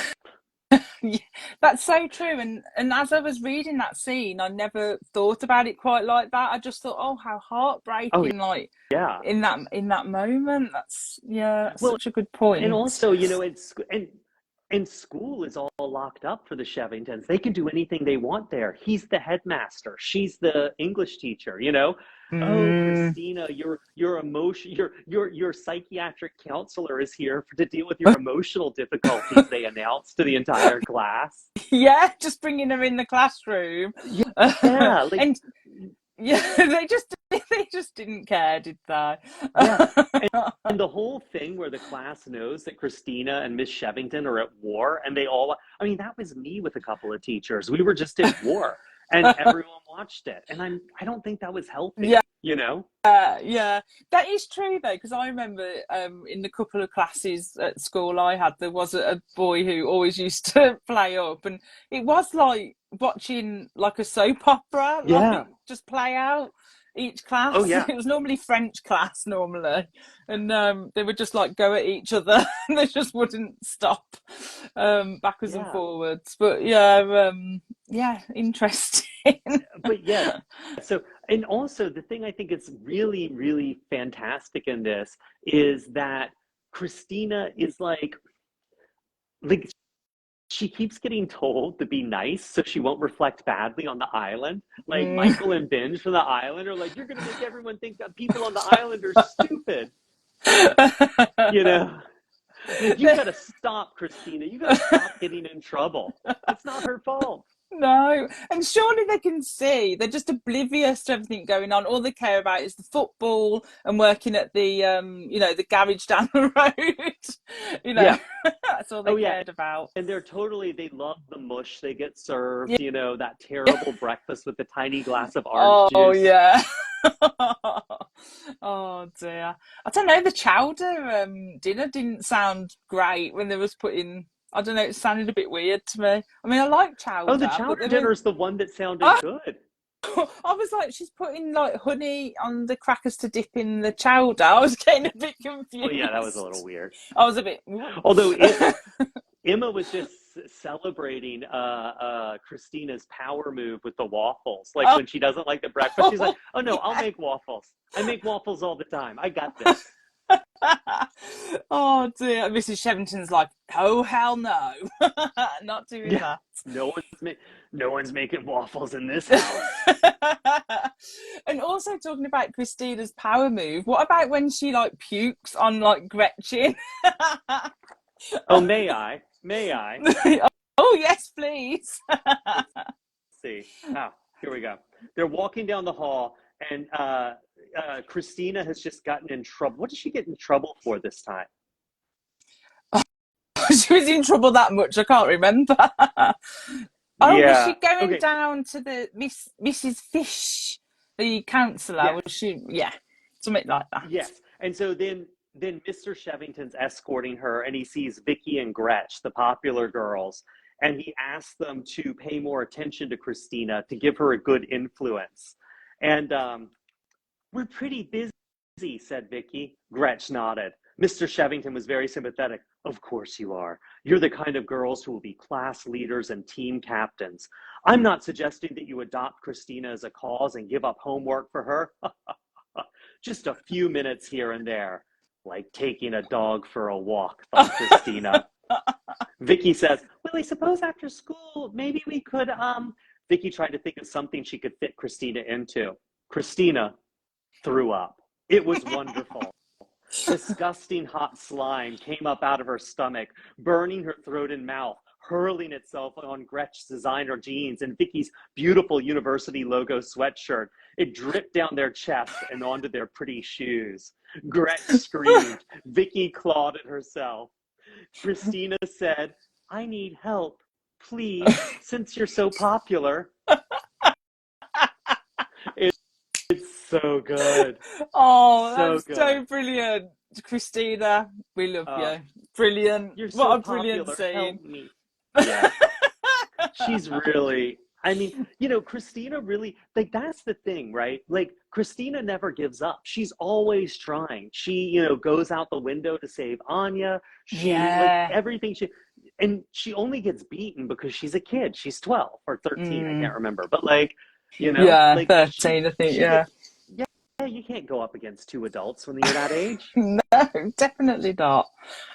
yeah, that's so true. And as I was reading that scene, I never thought about it quite like that. I just thought, oh, how Oh, heartbreaking! Like yeah. in that moment. That's Well, such a good and point. also, and school is all locked up for the Shevingtons. They can do anything they want there. He's the headmaster. She's the English teacher. Oh, Mm. Christina, your emotion, your psychiatric counselor is here to deal with your emotional difficulties. They announced to the entire class. Yeah, just bringing her in the classroom. Yeah, like And yeah, they just didn't care, did they? yeah. And the whole thing where the class knows that Christina and Miss Shevington are at war, and I mean, that was me with a couple of teachers. We were just at war, and everyone watched it. And I don't think that was healthy, Yeah. Yeah, that is true though, because I remember in the couple of classes at school I had, there was a boy who always used to play up, and it was like watching like a soap opera, Yeah. like just play out each class. Oh, yeah. It was normally French class normally, and they would just like go at each other, and they just wouldn't stop backwards and Yeah. forwards. But yeah, interesting. But yeah, so, and also the thing I think is really, really fantastic in this is that Christina is like she keeps getting told to be nice so she won't reflect badly on the island. Like Mm. Michael and Binge from the island are like, you're gonna make everyone think that people on the island are stupid. Like, you gotta stop, Christina. You gotta stop getting in trouble. It's not her fault. No, and surely they can see they're just oblivious to everything going on. All they care about is the football and working at the the garage down the road. Yeah. That's all they cared about. And they love the mush they get served, that terrible breakfast with the tiny glass of orange Oh juice. yeah. Oh dear. I don't know, the chowder dinner didn't sound great when they was putting, I don't know, it sounded a bit weird to me. I mean, I like chowder. Oh, the chowder dinner is the one that sounded good. I was like, she's putting like honey on the crackers to dip in the chowder. I was getting a bit confused. Oh, yeah, that was a little weird. I was a bit. Although Emma was just celebrating Christina's power move with the waffles. Like when she doesn't like the breakfast, she's like, "Oh no, I'll make waffles. I make waffles all the time. I got this." Oh dear, Mrs. Shevington's like, oh hell no, not doing that. No one's making waffles in this house. And also talking about Christina's power move, what about when she like pukes on like Gretchen? Oh, may I? Oh yes, please. Let's see. Here we go. They're walking down the hall, and Christina has just gotten in trouble. What did she get in trouble for this time? She was in trouble that much, I can't remember. Oh, was she Yeah. going Okay. down to the Mrs. Fish, the counsellor? Yes. Was she? Yeah, something like that. Yes. And so then Mr. Shevington's escorting her and he sees Vicky and Gretch, the popular girls, and he asks them to pay more attention to Christina to give her a good influence. And we're pretty busy, said Vicky. Gretch nodded. Mr. Shevington was very sympathetic. Of course you are. You're the kind of girls who will be class leaders and team captains. I'm not suggesting that you adopt Christina as a cause and give up homework for her. Just a few minutes here and there, like taking a dog for a walk, thought Christina. Vicky says, well, I suppose after school, maybe we could, Vicky tried to think of something she could fit Christina into. Christina threw up. It was wonderful. Disgusting hot slime came up out of her stomach, burning her throat and mouth, hurling itself on Gretch's designer jeans and Vicky's beautiful university logo sweatshirt. It dripped down their chests and onto their pretty shoes. Gretch screamed. Vicky clawed at herself. Christina said, I need help, please, since you're so popular. It's so good. Oh, So that's good. so brilliant. Christina, we love you. Brilliant. You're What so a brilliant popular. scene. Help me. Yeah. She's really, I mean, Christina really, like, that's the thing, right? Like, Christina never gives up. She's always trying. She, goes out the window to save Anya. Like, everything and she only gets beaten because she's a kid. She's 12 or 13, I can't remember. But, like, like 13, I think, yeah, you can't go up against two adults when you're that age. No, definitely not.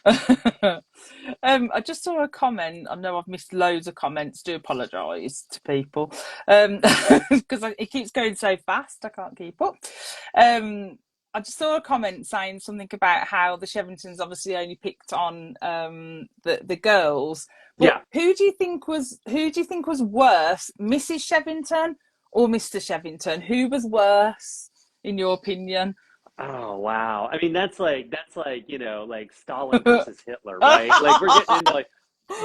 I just saw a comment. I know I've missed loads of comments. Do apologise to people because it keeps going so fast. I can't keep up. I just saw a comment saying something about how the Shevingtons obviously only picked on the girls. But Yeah. who do you think was worse, Mrs. Shevington or Mr. Shevington? Who was worse, in your opinion? Oh wow. I mean that's like like Stalin versus Hitler, right? Like we're getting into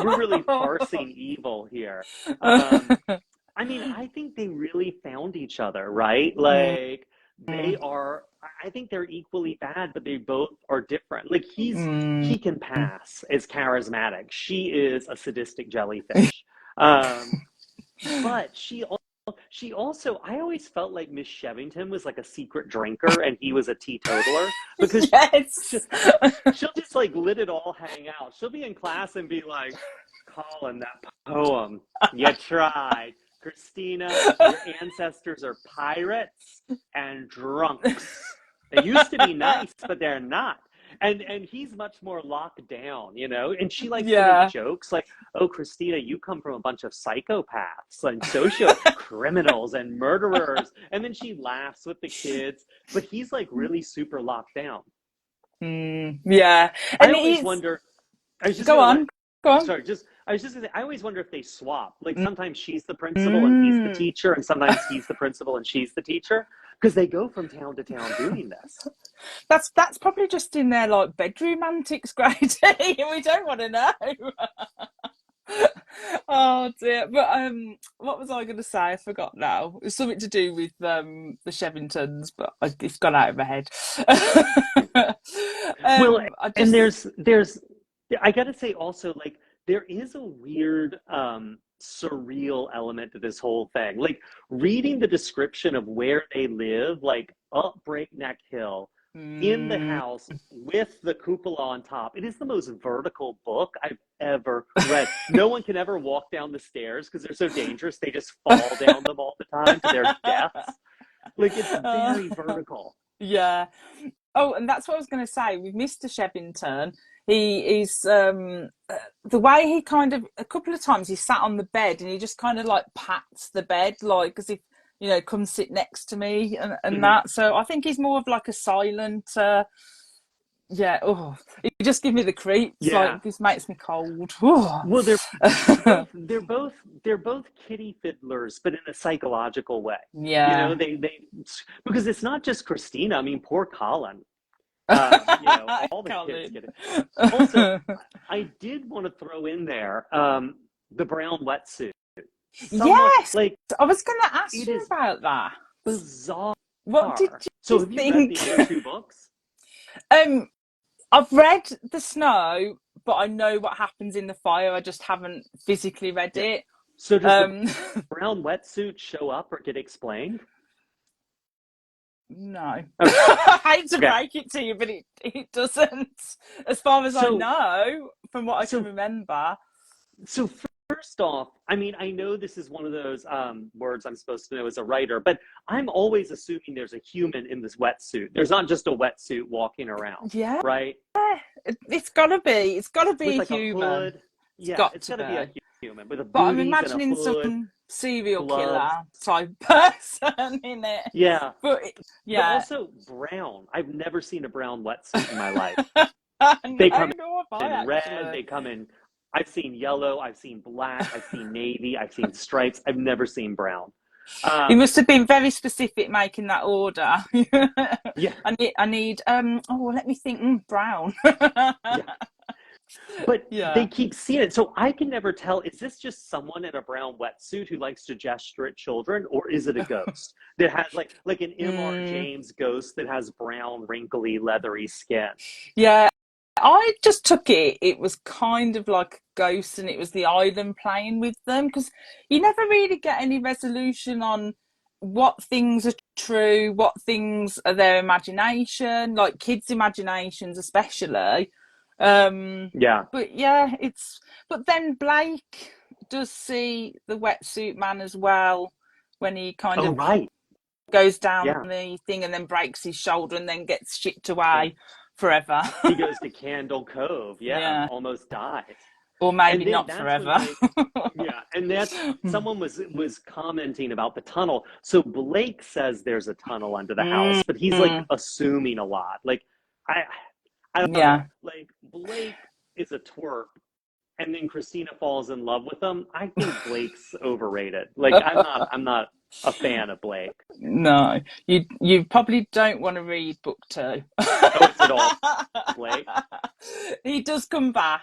we're really parsing evil here. I mean, I think they really found each other, right? Like I think they're equally bad, but they both are different. Like he can pass as charismatic. She is a sadistic jellyfish. But she also, I always felt like Miss Shevington was like a secret drinker and he was a teetotaler because she'll just like let it all hang out. She'll be in class and be like, Colin, that poem, you tried. Christina, your ancestors are pirates and drunks. They used to be nice, but they're not. And he's much more locked down, and she likes to make jokes like, oh, Christina, you come from a bunch of psychopaths and social criminals and murderers. And then she laughs with the kids, but he's like really super locked down. Yeah. I always wonder, go on. Sorry, I was just gonna say, I always wonder if they swap. Like sometimes she's the principal and he's the teacher, and sometimes he's the principal and she's the teacher, because they go from town to town doing this. That's probably just in their like bedroom antics, Grady. We don't want to know. Oh dear. But what was I going to say? I forgot now. It's something to do with the Shevingtons, but it's gone out of my head. And there's I gotta say also, like, there is a weird surreal element to this whole thing. Like reading the description of where they live, like up Breakneck Hill, in the house with the cupola on top. It is the most vertical book I've ever read. No one can ever walk down the stairs because they're so dangerous. They just fall down them all the time to their deaths. Like it's very vertical. Yeah. Oh, and that's what I was going to say with Mr. Shevington. He's the way he kind of, a couple of times he sat on the bed and he just kind of like pats the bed, like as if, come sit next to me and that. So I think he's more of like a silent, he just gives me the creeps. Yeah. Like this makes me cold. Well, they're both kitty fiddlers, but in a psychological way. Yeah. They because it's not just Christina. I mean, poor Colin. All the kids get it. Also, I did want to throw in there the brown wetsuit. Someone Yes, like I was going to ask it you is about that. bizarre. What did So you have you read think? the other two books? um, I've read The Snow, but I know what happens in the fire. I just haven't physically read Yeah. it. So does the Um, brown wetsuit show up or get explained? no, Okay. I hate to Okay. break it to you, but it doesn't, as far as I So know, from what I can so remember. so first off, I mean, I know this is one of those words I'm supposed to know as a writer, but I'm always assuming there's a human in this wetsuit. There's not just a wetsuit walking around, Yeah, right? it's gotta be. It's gotta be With a like a human. hood. It's Yeah, got it's to got to be a be. human with a But I'm booties and a imagining hood, some serial gloves. killer type person in it. Yeah, But but yeah, also brown. I've never seen a brown wetsuit in my life. no, They come nor have I in red, actually. they come in, I've seen yellow, I've seen black, I've seen navy, I've seen stripes. I've never seen brown. He Um, must have been very specific making that order. yeah, I need oh let me think, brown. yeah. But they Yeah. keep seeing it. So I can never tell, is this just someone in a brown wetsuit who likes to gesture at children, or is it a ghost that has like an M.R. Mm, James ghost that has brown, wrinkly, leathery skin? yeah. I just took it was kind of like a ghost and it was the island playing with them because you never really get any resolution on what things are true, what things are their imagination, like kids' imaginations especially. Um, Yeah. but yeah, but then Blake does see the wetsuit man as well when he kind Oh, of right. goes down Yeah. the thing and then breaks his shoulder and then gets shipped Can away forever. he goes to Candle Cove. Yeah. Yeah. Almost dies. Or maybe And then not that's when forever. Blake, yeah, and that's someone was commenting about the tunnel. So Blake says there's a tunnel under the house, but he's like Mm, assuming a lot. Like I I don't know. yeah. Like Blake is a twerp and then Christina falls in love with him. I think Blake's overrated. Like I'm not a fan of Blake. No, you probably don't want to read book two. Oh, it's at all Blake. He does come back,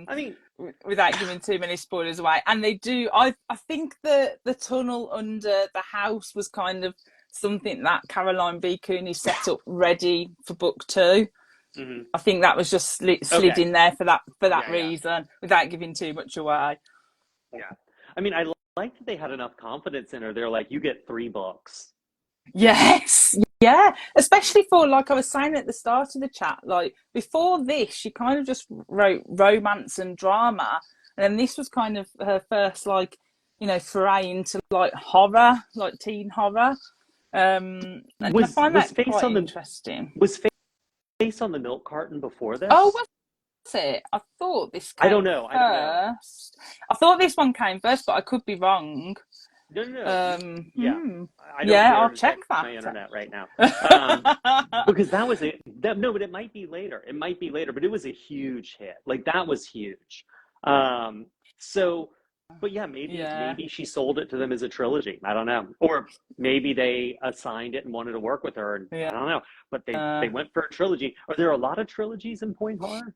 I mean, without giving too many spoilers away, and they do. I think the tunnel under the house was kind of something that Caroline B Cooney set up ready for book two. mhm. I think that was just slid Okay. in there for that Yeah, yeah. reason, without giving too much away. Yeah. I mean, I like that they had enough confidence in her. They're like, you get 3 books. Yes, yeah. Especially for, like I was saying at the start of the chat, like before this, she kind of just wrote romance and drama, and then this was kind of her first, like, foray into like horror, like teen horror. And I Was find was that face quite on the interesting. was face on the milk carton before Oh, this? was it? I thought this I don't came know. I don't know. first. I thought this one came first, but I could be wrong. No, no, no. Yeah. Hmm. I don't Yeah, dare I'll to check check that. my internet right now. Um, because that was no, but it might be later. It might be later, but it was a huge hit. Like that was huge. So, but yeah, Yeah. maybe she sold it to them as a trilogy. I don't know, or maybe they assigned it and wanted to work with her. And I Yeah. don't know, but they went for a trilogy. Are there a lot of trilogies in point horror?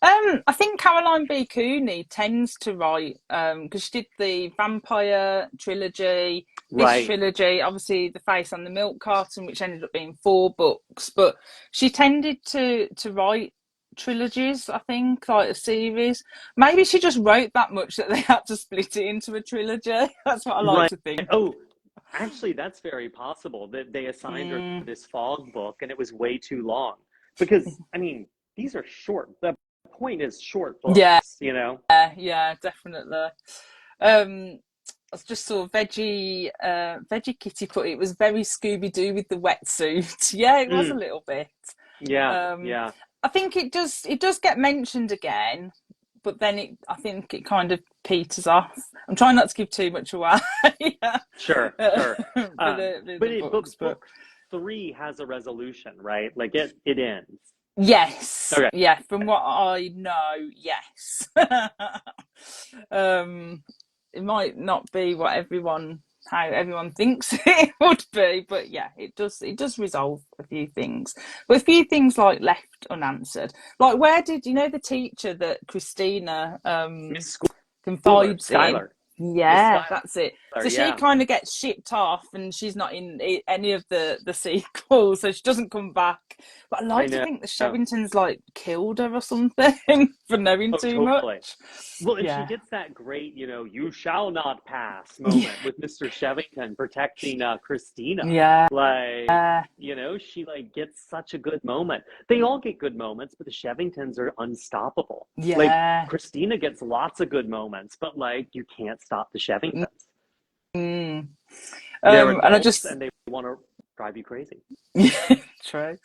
I think Caroline B Cooney tends to write because she did the vampire trilogy, this Right. trilogy, obviously the face on the milk carton, which ended up being 4 books, but she tended to write trilogies, I think, like a series. Maybe she just wrote that much that they had to split it into a trilogy. That's what I like Right. to think. Oh, actually, that's very possible that they assigned her Mm, this fog book and it was way too long. Because, I mean, these are short. The point is short yeah, books, you know? yeah, definitely. Um, I just saw Veggie Kitty put it was very Scooby Doo with the wetsuit. Yeah, it was a Mm, little bit. yeah, Um, yeah. I think it does get mentioned again, but then I think it kind of peters off. I'm trying not to give too much away. Yeah. Sure, sure. For the books, but Book 3 has a resolution, right? Like it ends. yes, Okay. yeah. From what I know, yes. um, it might not be how everyone thinks it would be, but yeah, it does resolve a few things. But a few things like left unanswered. Like, where did you know the teacher that Christina Miss Schooler, confides in? Skylar. Miss Yeah, that's it. Skylar, So she yeah. kind of gets shipped off, and she's not in any of the sequels, so she doesn't come back. But I I like to know. think the Shevingtons like killed her or something for knowing Oh, too totally. much. Well, and she Yeah, gets that great, you shall not pass yeah, moment with Mr. Shevington protecting Christina. yeah, Like, she like gets such a good moment. They all get good moments, but the Shevingtons are unstoppable. Like yeah. Christina gets lots of good moments, but like you can't stop the Shevingtons. Mm. They're And I adults just and they want to drive you crazy. yeah, true.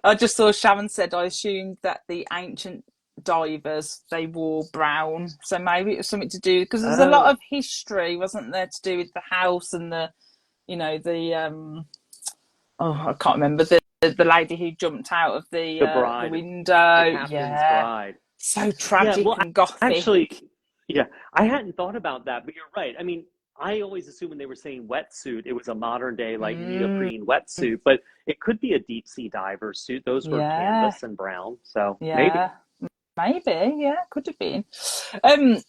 I just saw Sharon said I assumed that the ancient divers they wore brown, so maybe it was something to do because there's a lot Oh, of history, wasn't there, to do with the house and the oh I can't remember the lady who jumped out of the the bride, the window. captain's Yeah, bride. so Yeah, tragic well, and gothic. actually, yeah, I hadn't thought about that, but you're right. I mean, I always assumed when they were saying wetsuit, it was a modern day like Mm, neoprene wetsuit, but it could be a deep sea diver suit. Those were yeah, canvas and brown, so maybe. yeah. Maybe, yeah, could have been.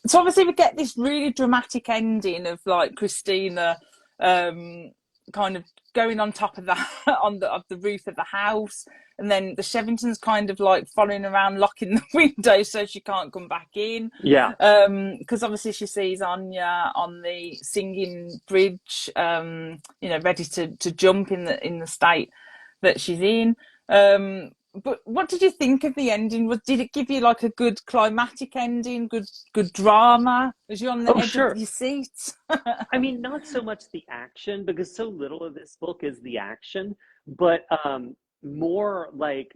So obviously we get this really dramatic ending of like Christina, kind of going on top of the of the roof of the house, and then the Shevingtons kind of like following around, locking the window so she can't come back in. Yeah, Because obviously she sees Anya on the singing bridge, ready to jump in the state that she's in. But what did you think of the ending? Did it give you like a good climatic ending, good drama? Was you on the oh, edge of sure. your seat? I mean, not so much the action because so little of this book is the action, but more like,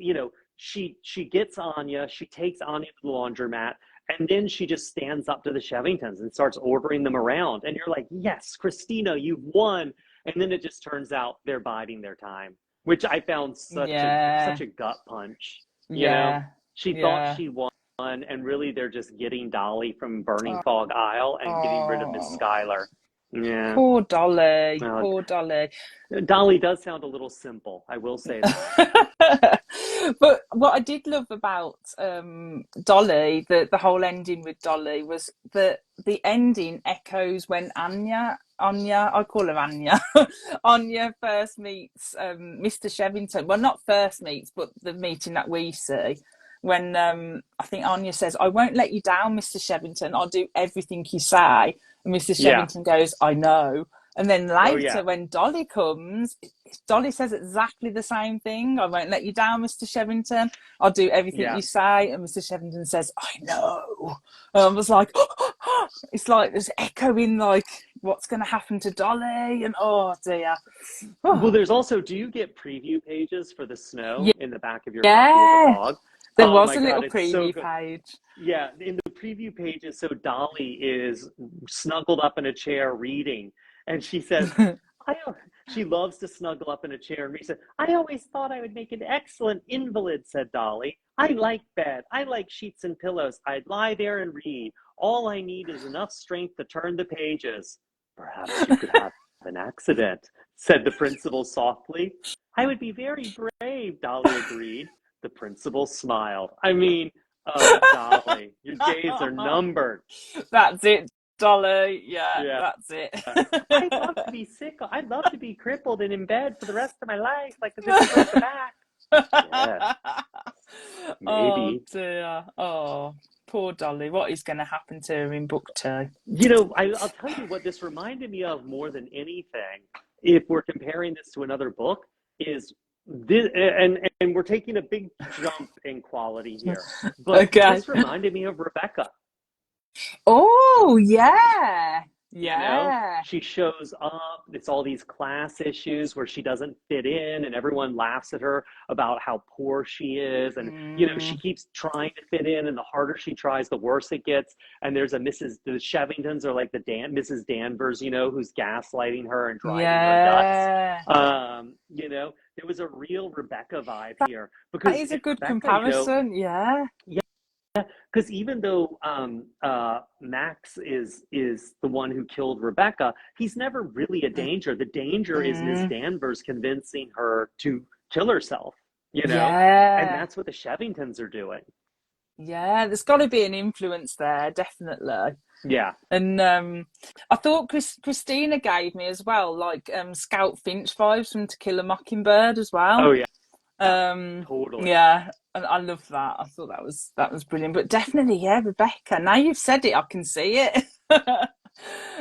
she gets Anya, she takes Anya to the laundromat, and then she just stands up to the Shevingtons and starts ordering them around. And you're like, yes, Christina, you've won. And then it just turns out they're biding their time, which I found such Yeah, a gut punch. You know, yeah, she thought yeah. she won, and really they're just getting Dolly from Burning Fog Isle and getting rid of Miss Oh, Skylar. Yeah. poor Dolly, Uh, poor Dolly. Dolly does sound a little simple. I will say that. But what I did love about Dolly, the whole ending with Dolly, was that the ending echoes when Anya, I call her Anya, Anya first meets Mr. Shevington. Well, not first meets, but the meeting that we see. When I think Anya says, I won't let you down, Mr. Shevington. I'll do everything you say. And Mr. Yeah. Shevington goes, I know. And then Oh, yeah. later, when Dolly comes, Dolly says exactly the same thing. I won't let you down, Mr. Shevington. I'll do everything Yeah. you say. And Mr. Shevington says, I know. And I was like, it's like there's echoing, like, what's going to happen to Dolly? And oh, dear. Well, there's also, do you get preview pages for the snow in the back of your copy of the Yeah, fog? there Oh was my a God, little it's so preview good. page. Yeah, in the preview pages, so Dolly is snuggled up in a chair reading, and she says, I, she loves to snuggle up in a chair and read. Said, I always thought I would make an excellent invalid, said Dolly. I like bed. I like sheets and pillows. I'd lie there and read. All I need is enough strength to turn the pages. Perhaps you could have an accident, said the principal softly. I would be very brave, Dolly agreed. The principal smiled. I mean, oh, Dolly, your days are numbered. That's it, Dolly. Yeah, Yeah. that's it. I'd love to be sick. I'd love to be crippled and in bed for the rest of my life, like as if I broke a back. Yes, Oh maybe. dear. Oh, poor Dolly. What is going to happen to her in book two? I'll tell you what this reminded me of more than anything, if we're comparing this to another book, is this, and we're taking a big jump in quality here, but Okay. this reminded me of Rebecca. Oh, yeah. You know, Yeah. she shows up, it's all these class issues where she doesn't fit in and everyone laughs at her about how poor she is, and she Mm, keeps trying to fit in, and the harder she tries the worse it gets. And there's the Shevingtons are like the Mrs. Danvers, who's gaslighting her and driving her nuts. yeah. There was a real Rebecca vibe That, here that because is a in good Rebecca, comparison. Yeah. because even though Max is the one who killed Rebecca, he's never really a danger. The danger is Miss Mm, Danvers convincing her to kill herself, and yeah. that's what the Shevingtons are doing. Yeah, there's got to be an influence there, definitely. Yeah. And I thought Christina gave me as well, like Scout Finch vibes from To Kill a Mockingbird as well. Oh yeah. Yeah. Totally. Yeah, and I love that. I thought that was brilliant. But definitely, yeah, Rebecca. Now you've said it, I can see it.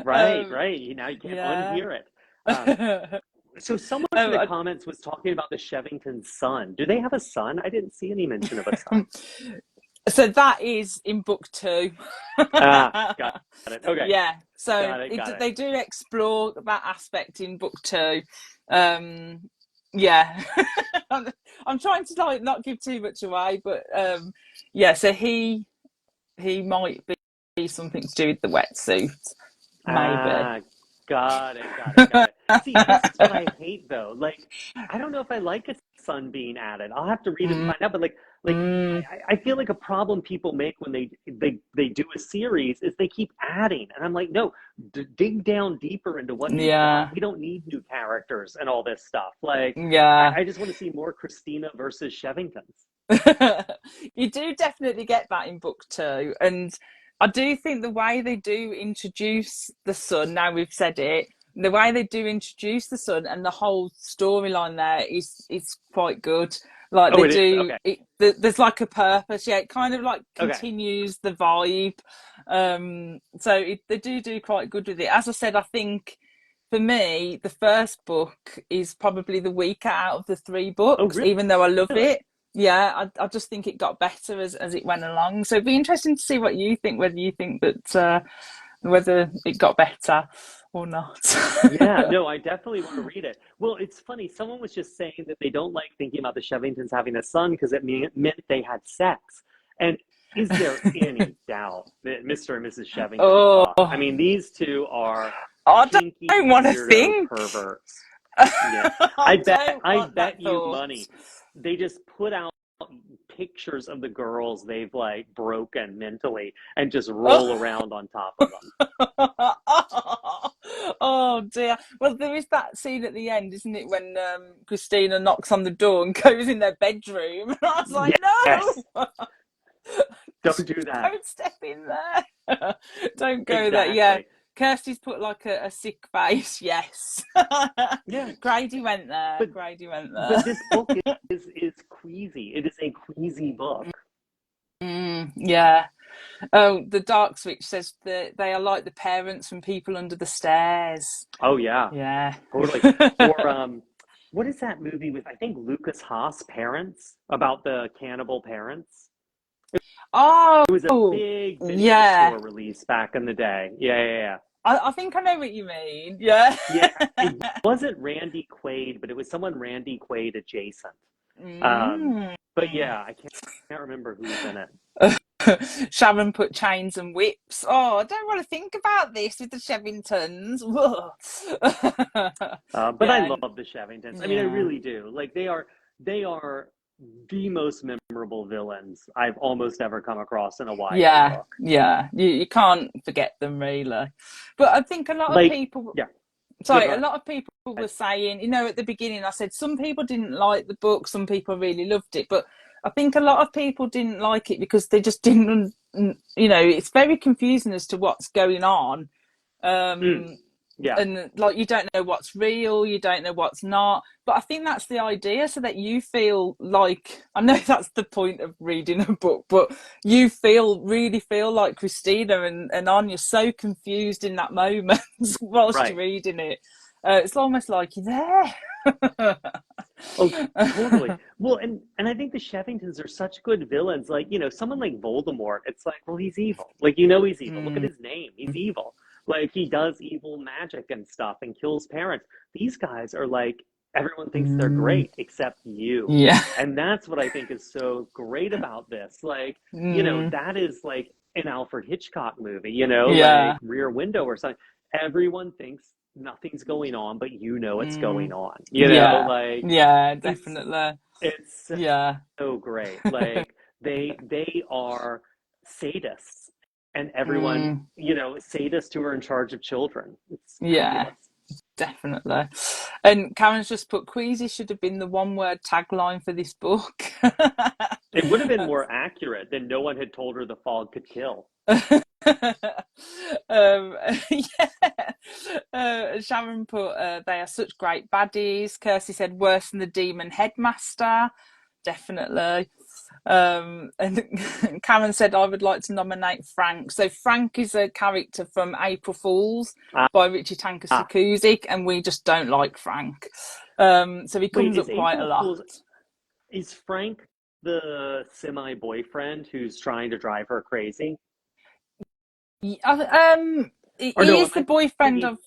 Right, um, right. Now you can't yeah. unhear it. So someone in the I, comments was talking about the Shevington son. Do they have a son? I didn't see any mention of a son. so that is in book two. Ah, got it. Okay, Yeah, so got it. they do explore that aspect in book two. Yeah, I'm trying to like not give too much away, but yeah. So he might be something to do with the wetsuit, maybe. Ah, got it. See, this is what I hate though. Like, I don't know if I like a son being added. I'll have to read it and Mm, find out. But like mm, I feel like a problem people make when they do a series is they keep adding, and I'm like, no, dig down deeper into what you've got. yeah, We don't need new characters and all this stuff. Like, yeah. I just want to see more Christina versus Shevingtons. You do definitely get that in book two, and I do think the way they do introduce the son, now we've said it, the way they do introduce the son and the whole storyline there is quite good. Like Oh, they it is. do Okay, it, there's like a purpose. Yeah, it kind of like okay. continues the vibe. So they do quite good with it. As I said, I think for me the first book is probably the weaker out of the three Oh, books, even though I love really? it. Yeah, I just think it got better as it went along. So it'd be interesting to see what you think, whether you think that whether it got better or not. Yeah, no, I definitely want to read it. Well, it's funny. Someone was just saying that they don't like thinking about the Shevingtons having a son because it meant they had sex. And is there any doubt that Mr. and Mrs. Shevington Oh, fucked? I mean, these two are I kinky don't want to weirdo think. perverts. Yeah, I don't I want that bet you thought. money they just put out pictures of the girls they've like broken mentally and just roll around on top of them. Oh dear. Well, there is that scene at the end, isn't it, when Christina knocks on the door and goes in their bedroom. And I was like, Yes, no, don't do that. don't step in there. Don't go there. Yeah. Exactly. Kirsty's put like a sick face. Yes. Yeah, Grady went there. but Grady went this book there. is queasy. It is a queasy book. Yeah. Oh, the Dark Switch says that they are like the parents from People Under the Stairs. Oh yeah, Yeah. totally. Or what is that movie with I think Lucas Haas Parents about the cannibal parents? It was a Oh, big video yeah. store release back in the day. Yeah. I think I know what you mean. Yeah. Yeah, it wasn't Randy Quaid, but it was someone Randy Quaid adjacent. Um, Mm. but yeah, I can't remember who's in it. Sharon put chains and whips. Oh, I don't want to think about this with the Shevingtons. But I Yeah, love the Shevingtons. I mean, I yeah. really do. Like they are the most memorable villains I've almost ever come across in a YA Yeah, book. yeah. You can't forget them really. But I think a lot of Like, people, yeah, no, sorry, go a ahead. lot of people were saying, you know, at the beginning, I said some people didn't like the book, some people really loved it, but I think a lot of people didn't like it because they just didn't, you know, it's very confusing as to what's going on. Mm, Um, yeah, and like you don't know what's real, you don't know what's not. But I think that's the idea, so that you feel like, I know that's the point of reading a book, but you really feel like Christina and Anya so confused in that moment whilst you're right. reading it. It's almost like you're there. Oh, totally. Well, and I think the Shevingtons are such good villains. Like, someone like Voldemort, it's like, well, he's evil. Like, he's evil. Look at Mm, his name. He's evil. Like, he does evil magic and stuff and kills parents. These guys are like, everyone thinks they're mm, great except you. yeah. And that's what I think is so great about this. Like, Mm, that is like an Alfred Hitchcock movie, like yeah. Rear Window or something. Everyone thinks nothing's going on, but it's going Mm, on. yeah. Like Yeah, it's definitely. it's Yeah. so great. Like they are sadists, and everyone, Mm, sadists who are in charge of children. It's yeah, fabulous. definitely. And Karen's just put Queasy should have been the one word tagline for this book. It would have been more accurate than no one had told her the fog could kill. Yeah. Sharon put, they are such great baddies. Kirsty said, worse than the demon headmaster. Definitely. And Karen said, I would like to nominate Frank. So Frank is a character from April Fools by Richie Tanker Sukuzik, and we just don't like Frank. So he comes up quite a lot. Is Frank the semi-boyfriend who's trying to drive her crazy? He is the boyfriend of...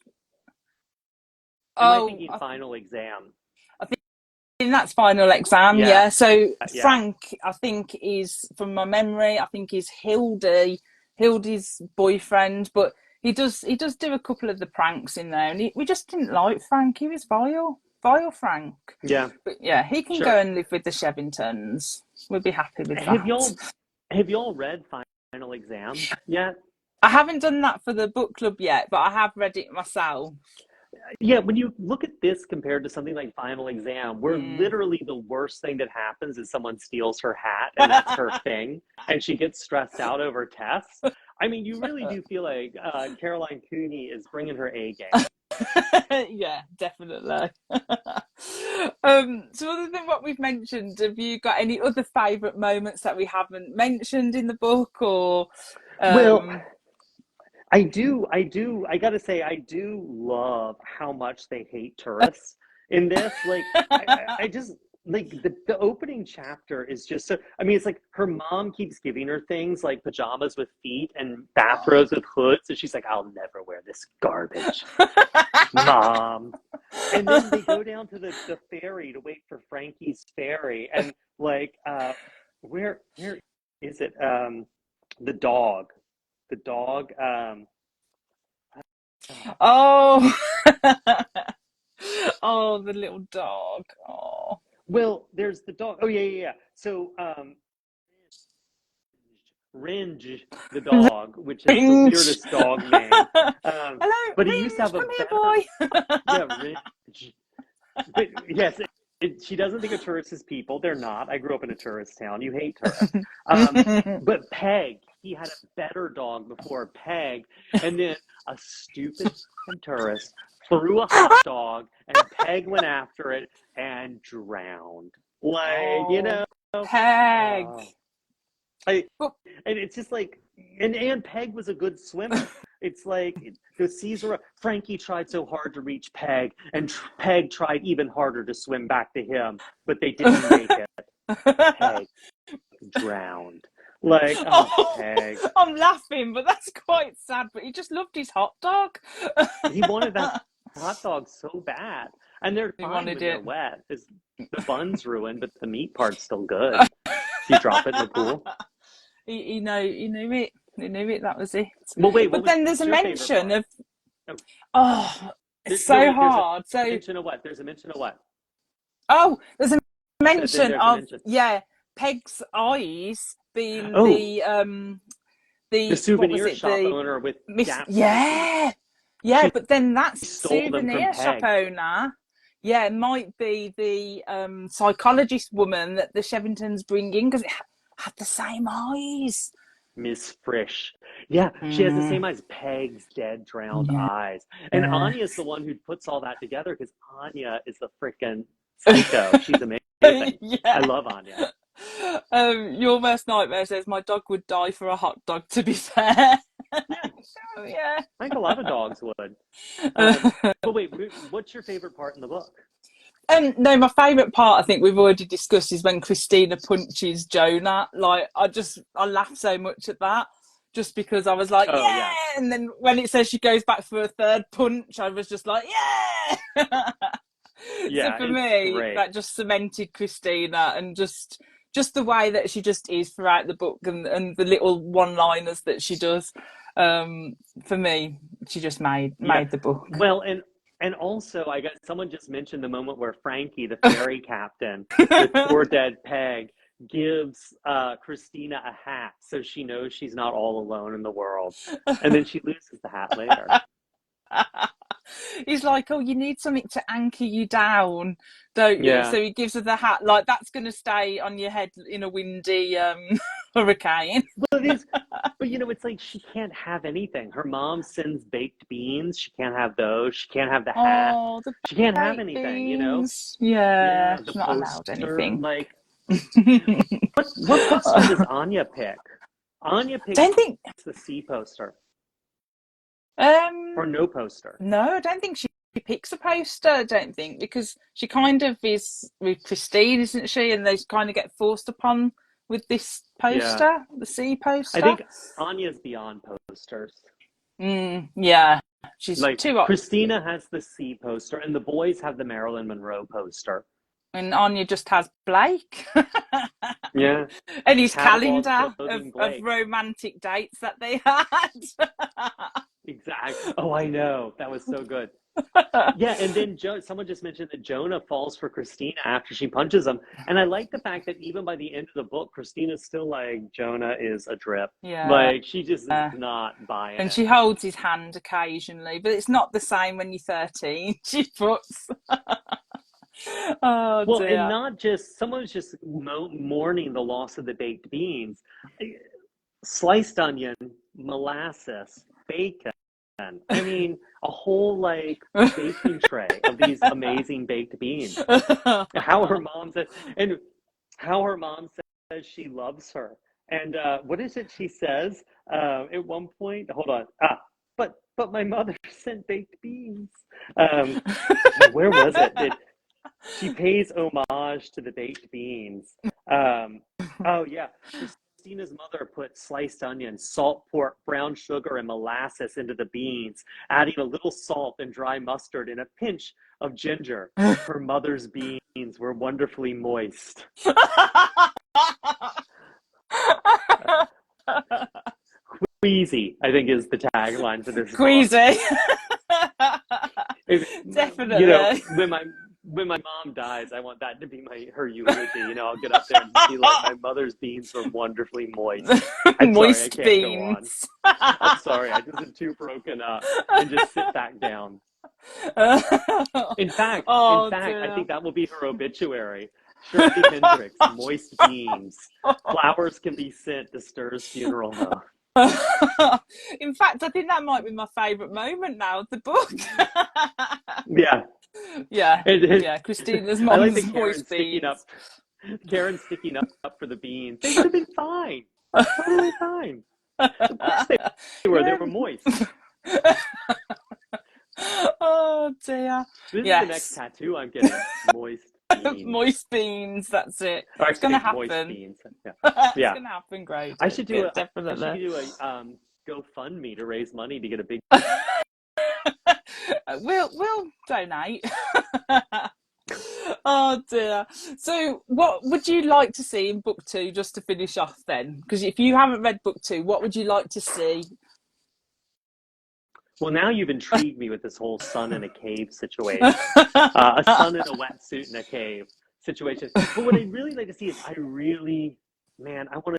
Am I thinking Final Exam? I think that's Final Exam, yeah. So Frank, I think, is, from my memory, I think is Hildy's boyfriend, but he does do a couple of the pranks in there, and we just didn't like Frank. He was vile Frank. Yeah. But yeah, he can go and live with the Shevingtons. We'll be happy with that. Have y'all read Final Exam yet? I haven't done that for the book club yet, but I have read it myself. Yeah, when you look at this compared to something like Final Exam, where literally the worst thing that happens is someone steals her hat and that's her thing, and she gets stressed out over tests. I mean, you really do feel like Caroline Cooney is bringing her A game. Yeah, definitely. So other than what we've mentioned, have you got any other favourite moments that we haven't mentioned in the book, or well, I gotta say, I do love how much they hate tourists in this. Like, I just, like, the opening chapter is just so, I mean, it's like her mom keeps giving her things like pajamas with feet and bathrobes with hoods, and she's like, I'll never wear this garbage, Mom. And then they go down to the ferry to wait for Frankie's ferry, and like, where is it? The dog. Oh, oh, the little dog. Oh, well, there's the dog. Oh, yeah. So, Ringe, the dog, which is the weirdest dog name. Hello, but Ringe, he used to have a here, boy. Yeah, Ringe. But yes, she doesn't think of tourists as people. They're not. I grew up in a tourist town. You hate tourists. But Peg, he had a better dog before Peg, and then a stupid tourist threw a hot dog, and Peg went after it and drowned. Like, you know, Peg. And it's just like, and Peg was a good swimmer. It's like the Caesar. Frankie tried so hard to reach Peg, and Peg tried even harder to swim back to him, but they didn't make it. Peg drowned. Like, Peg. I'm laughing, but that's quite sad. But he just loved his hot dog. He wanted that hot dog so bad, and they're fine when they're wet. The bun's ruined, but the meat part's still good. You drop it in the pool. He knew it. He knew it. That was it. Well, wait. But then there's a mention of. Oh, it's so hard. There's a mention of what? There's a mention of what? Oh, there's a mention of Peg's eyes being the souvenir shop owner with but then that souvenir shop owner might be the psychologist woman that the Shevingtons bring in, because it had the same eyes. Miss Frisch. Yeah, she has the same eyes. Peg's dead, drowned eyes. And Anya's the one who puts all that together, because Anya is the freaking psycho. She's amazing. I love Anya. Your worst nightmare says, my dog would die for a hot dog, to be fair. I think a lot of dogs would. But wait, what's your favorite part in the book? No, my favourite part, I think we've already discussed, is when Christina punches Jonah. Like, I laughed so much at that, just because I was like, and then when it says she goes back for a third punch, I was just like, so for me, that just cemented Christina, and just the way that she just is throughout the book, and the little one-liners that she does. For me, she just made the book. Well, and also, I got someone just mentioned the moment where Frankie, the ferry captain, with poor dead Peg, gives Christina a hat so she knows she's not all alone in the world, and then she loses the hat later. He's like, oh, you need something to anchor you down, don't you? Yeah. So he gives her the hat, like that's going to stay on your head in a windy hurricane. Well, it is, but it's like she can't have anything. Her mom sends baked beans. She can't have those. She can't have the hat. Oh, the She can't have baked anything. beans. Yeah, Yeah, the she's not allowed poster. anything. Like, what poster does Anya pick? Anya picks Don't think. the C poster Um, or no poster. no, I don't think she picks a poster. I don't think because she kind of is with Christine, isn't she? And they kind of get forced upon with this Yeah, poster, the C I poster. think Anya's beyond posters. Yeah, she's Like too up. Christina has the C poster, and the boys have the Marilyn Monroe poster. And Anya just has Blake. Yeah, And his catalog calendar clothing of Blake. romantic dates that they had. Exactly. Oh, I know. That was so good. Yeah, and then someone just mentioned that Jonah falls for Christina after she punches him. And I like the fact that even by the end of the book, Christina's still like, Jonah is a drip. Yeah. Like, she just is not buying And it. she holds his hand occasionally, but it's not the same when you're 13. She puts. Oh, Well, dear. and not just, someone was just mourning the loss of the baked beans. Sliced onion, molasses, bacon. I mean, a whole like baking tray of these amazing baked beans. How her mom says, and how her mom says she loves her. And what is it she says at one point? Hold on. But my mother sent baked beans. Where was it? She pays homage to the baked beans. Oh yeah. Christina's mother put sliced onion, salt pork, brown sugar, and molasses into the beans, adding a little salt and dry mustard and a pinch of ginger. Her mother's beans were wonderfully moist. Queasy, I think, is the tagline for this Queasy. Definitely. When my mom dies, I want that to be her eulogy. I'll get up there and be like, my mother's beans were wonderfully moist. I'm Moist sorry, I can't beans. go on. I'm sorry, I just am too broken up and just sit back down. In fact, I think that will be her obituary. Shirley Hendrix, moist beans. Flowers can be sent to Stir's funeral home. In fact, I think that might be my favourite moment now of the book. Yeah. Yeah. Christina's mom's I like the moist beans. Karen sticking up for the beans. They would have been fine. Totally fine. Of course they were. They were moist. Oh dear. This is the next tattoo I'm getting. Moist beans. Moist beans, that's it. Or It's gonna happen. Moist beans. Yeah. It's gonna happen, Grady. I should do definitely. I should do a GoFundMe to raise money to get a big We'll donate. Oh dear. So what would you like to see in book 2, just to finish off then? Because if you haven't read book 2, what would you like to see? Well, now you've intrigued me with this whole sun in a cave situation. A sun in a wetsuit in a cave situation. But what I'd really like to see is I want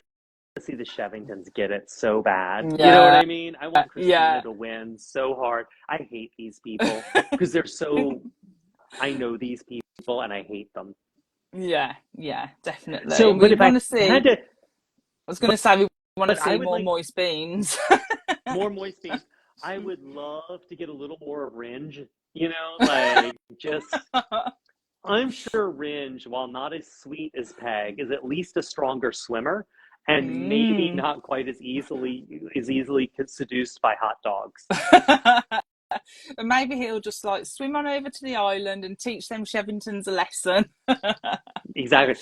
to see the Shevingtons get it so bad. Yeah. You know what I mean? I want Christina to win so hard. I hate these people because they're so... I know these people and I hate them. Yeah, definitely. So, but if I had to... I was going to say we want to see more moist beans. More moist beans. I would love to get a little more Ringe, like just... I'm sure Ringe, while not as sweet as Peg, is at least a stronger swimmer and maybe not quite as easily seduced by hot dogs. And maybe he'll just like swim on over to the island and teach them Shevingtons a lesson. Exactly.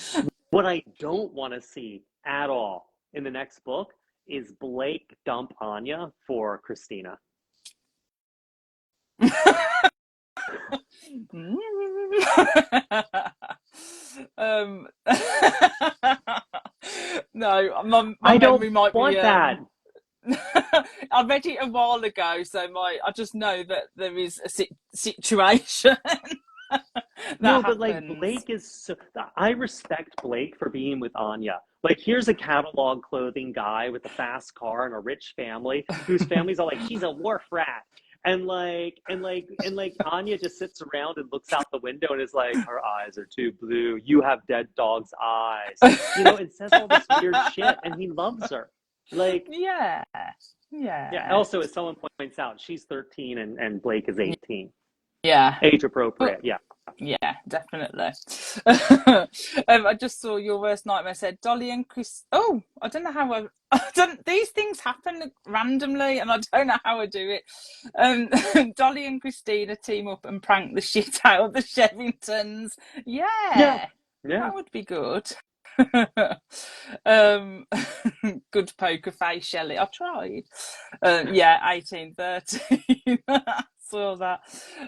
What I don't want to see at all in the next book is Blake dump Anya for Christina. No, I don't want that. I read it a while ago, so I just know that there is a situation. No, but like Blake is so... I respect Blake for being with Anya. Like, here's a catalog clothing guy with a fast car and a rich family whose family's all like, she's a wharf rat. and Anya just sits around and looks out the window and is like, her eyes are too blue. You have dead dog's eyes. And says all this weird shit, and he loves her. Like, yeah. Also, as someone points out, she's 13 and Blake is 18. Yeah. Age appropriate. Yeah. Yeah, definitely. I just saw your worst nightmare said Dolly and Chris. Oh, I don't know how I don't. These things happen randomly, and I don't know how I do it. Dolly and Christina team up and prank the shit out of the Shevingtons. Yeah, that would be good. Good poker face, Shelley. I tried. 1813. Saw that.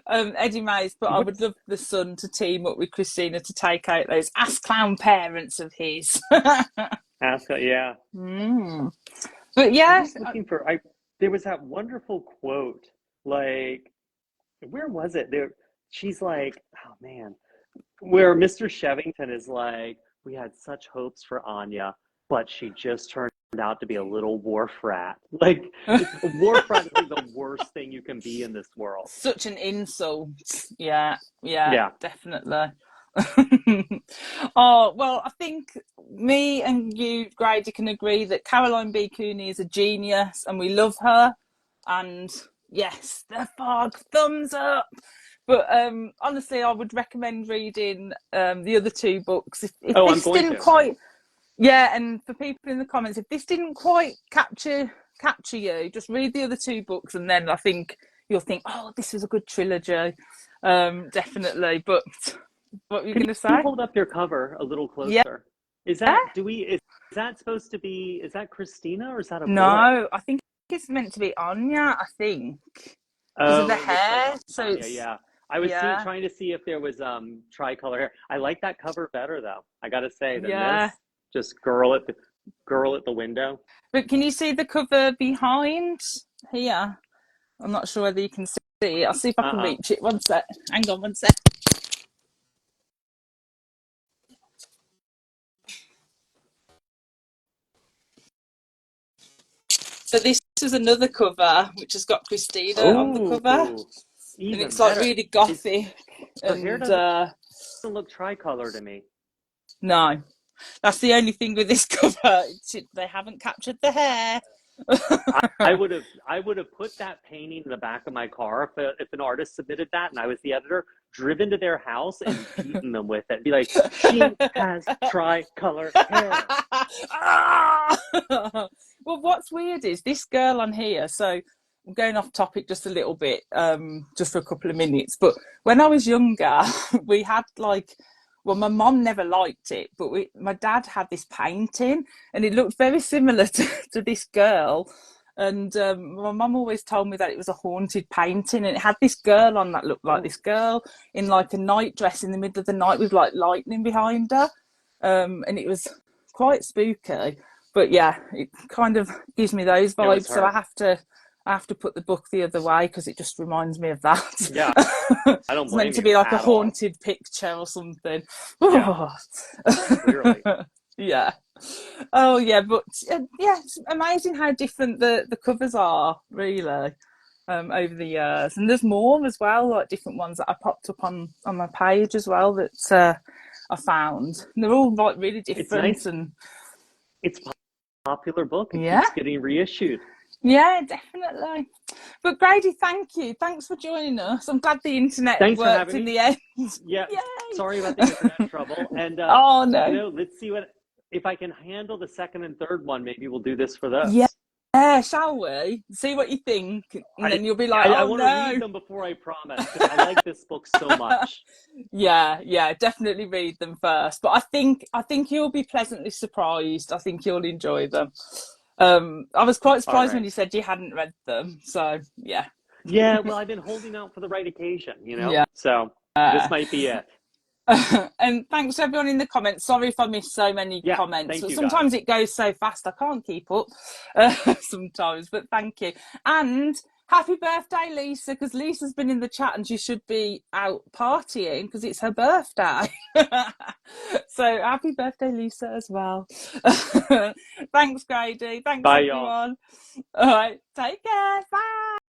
Eddie Mays, but I would love the son to team up with Christina to take out those ass clown parents of his. Yeah. But yeah, I'm just looking for. There was that wonderful quote. Like, where was it? She's like, oh man, where Mr. Shevington is like, we had such hopes for Anya, but she just turned out to be a little wharf rat. Like, a wharf rat is like the worst thing you can be in this world. Such an insult. Yeah, definitely. Oh, well, I think me and you, Grady, can agree that Caroline B Cooney is a genius and we love her. And yes, the fog, thumbs up. But honestly, I would recommend reading the other two books. If this didn't quite, and for people in the comments, if this didn't quite capture you, just read the other two books, and then I think you'll think, oh, this is a good trilogy, definitely. But what were you going to say? Can you hold up your cover a little closer? Yeah. Is that is that supposed to be? Is that Christina or is that a boy? No, I think it's meant to be Anya. I think. Because of the hair. Like so Anya, yeah. I was trying to see if there was tricolor hair. I like that cover better though. I gotta say than this. Just girl at the window. But can you see the cover behind here? I'm not sure whether you can see it. I'll see if I can reach it. One sec. Hang on one sec. So this is another cover which has got Christina on the cover. And it's like really gothic. Her hair doesn't look tricolor to me. No. That's the only thing with this cover. They haven't captured the hair. I would have put that painting in the back of my car if an artist submitted that and I was the editor, driven to their house and beaten them with it. Be like, she has tricolor hair. Well, what's weird is this girl on here. So I'm going off topic just a little bit, just for a couple of minutes. But when I was younger, we had well, my mom never liked it, but my dad had this painting and it looked very similar to this girl. And my mum always told me that it was a haunted painting, and it had this girl on that looked like this girl in like a night dress in the middle of the night with like lightning behind her. And it was quite spooky. But yeah, it kind of gives me those vibes. So I have to put the book the other way because it just reminds me of that. Yeah, I don't blame you. It's meant to be like a haunted picture or something. Yeah. Clearly. Yeah. Oh yeah, but it's amazing how different the covers are, really, over the years. And there's more as well, like different ones that I popped up on my page as well that I found. And they're all like really different. It's nice. And it's a popular book. It keeps getting reissued. Yeah, definitely. But Grady, thank you. Thanks for joining us. I'm glad the internet worked in the end. Yeah. Yay. Sorry about the internet trouble. And oh no. Let's see if I can handle the second and third one. Maybe we'll do this for those. Yeah, shall we? See what you think, and then you'll be like, I want to read them before I promise, because I like this book so much. Yeah, definitely read them first. But I think you'll be pleasantly surprised. I think you'll enjoy them. I was quite surprised when you said you hadn't read them. So yeah. Yeah, well, I've been holding out for the right occasion, Yeah. So this might be it. And thanks everyone in the comments. Sorry if I missed so many comments. But sometimes it goes so fast I can't keep up sometimes. But thank you. And happy birthday, Lisa, because Lisa's been in the chat and she should be out partying because it's her birthday. So happy birthday, Lisa, as well. Thanks, Grady. Thanks, everyone. All right, take care. Bye.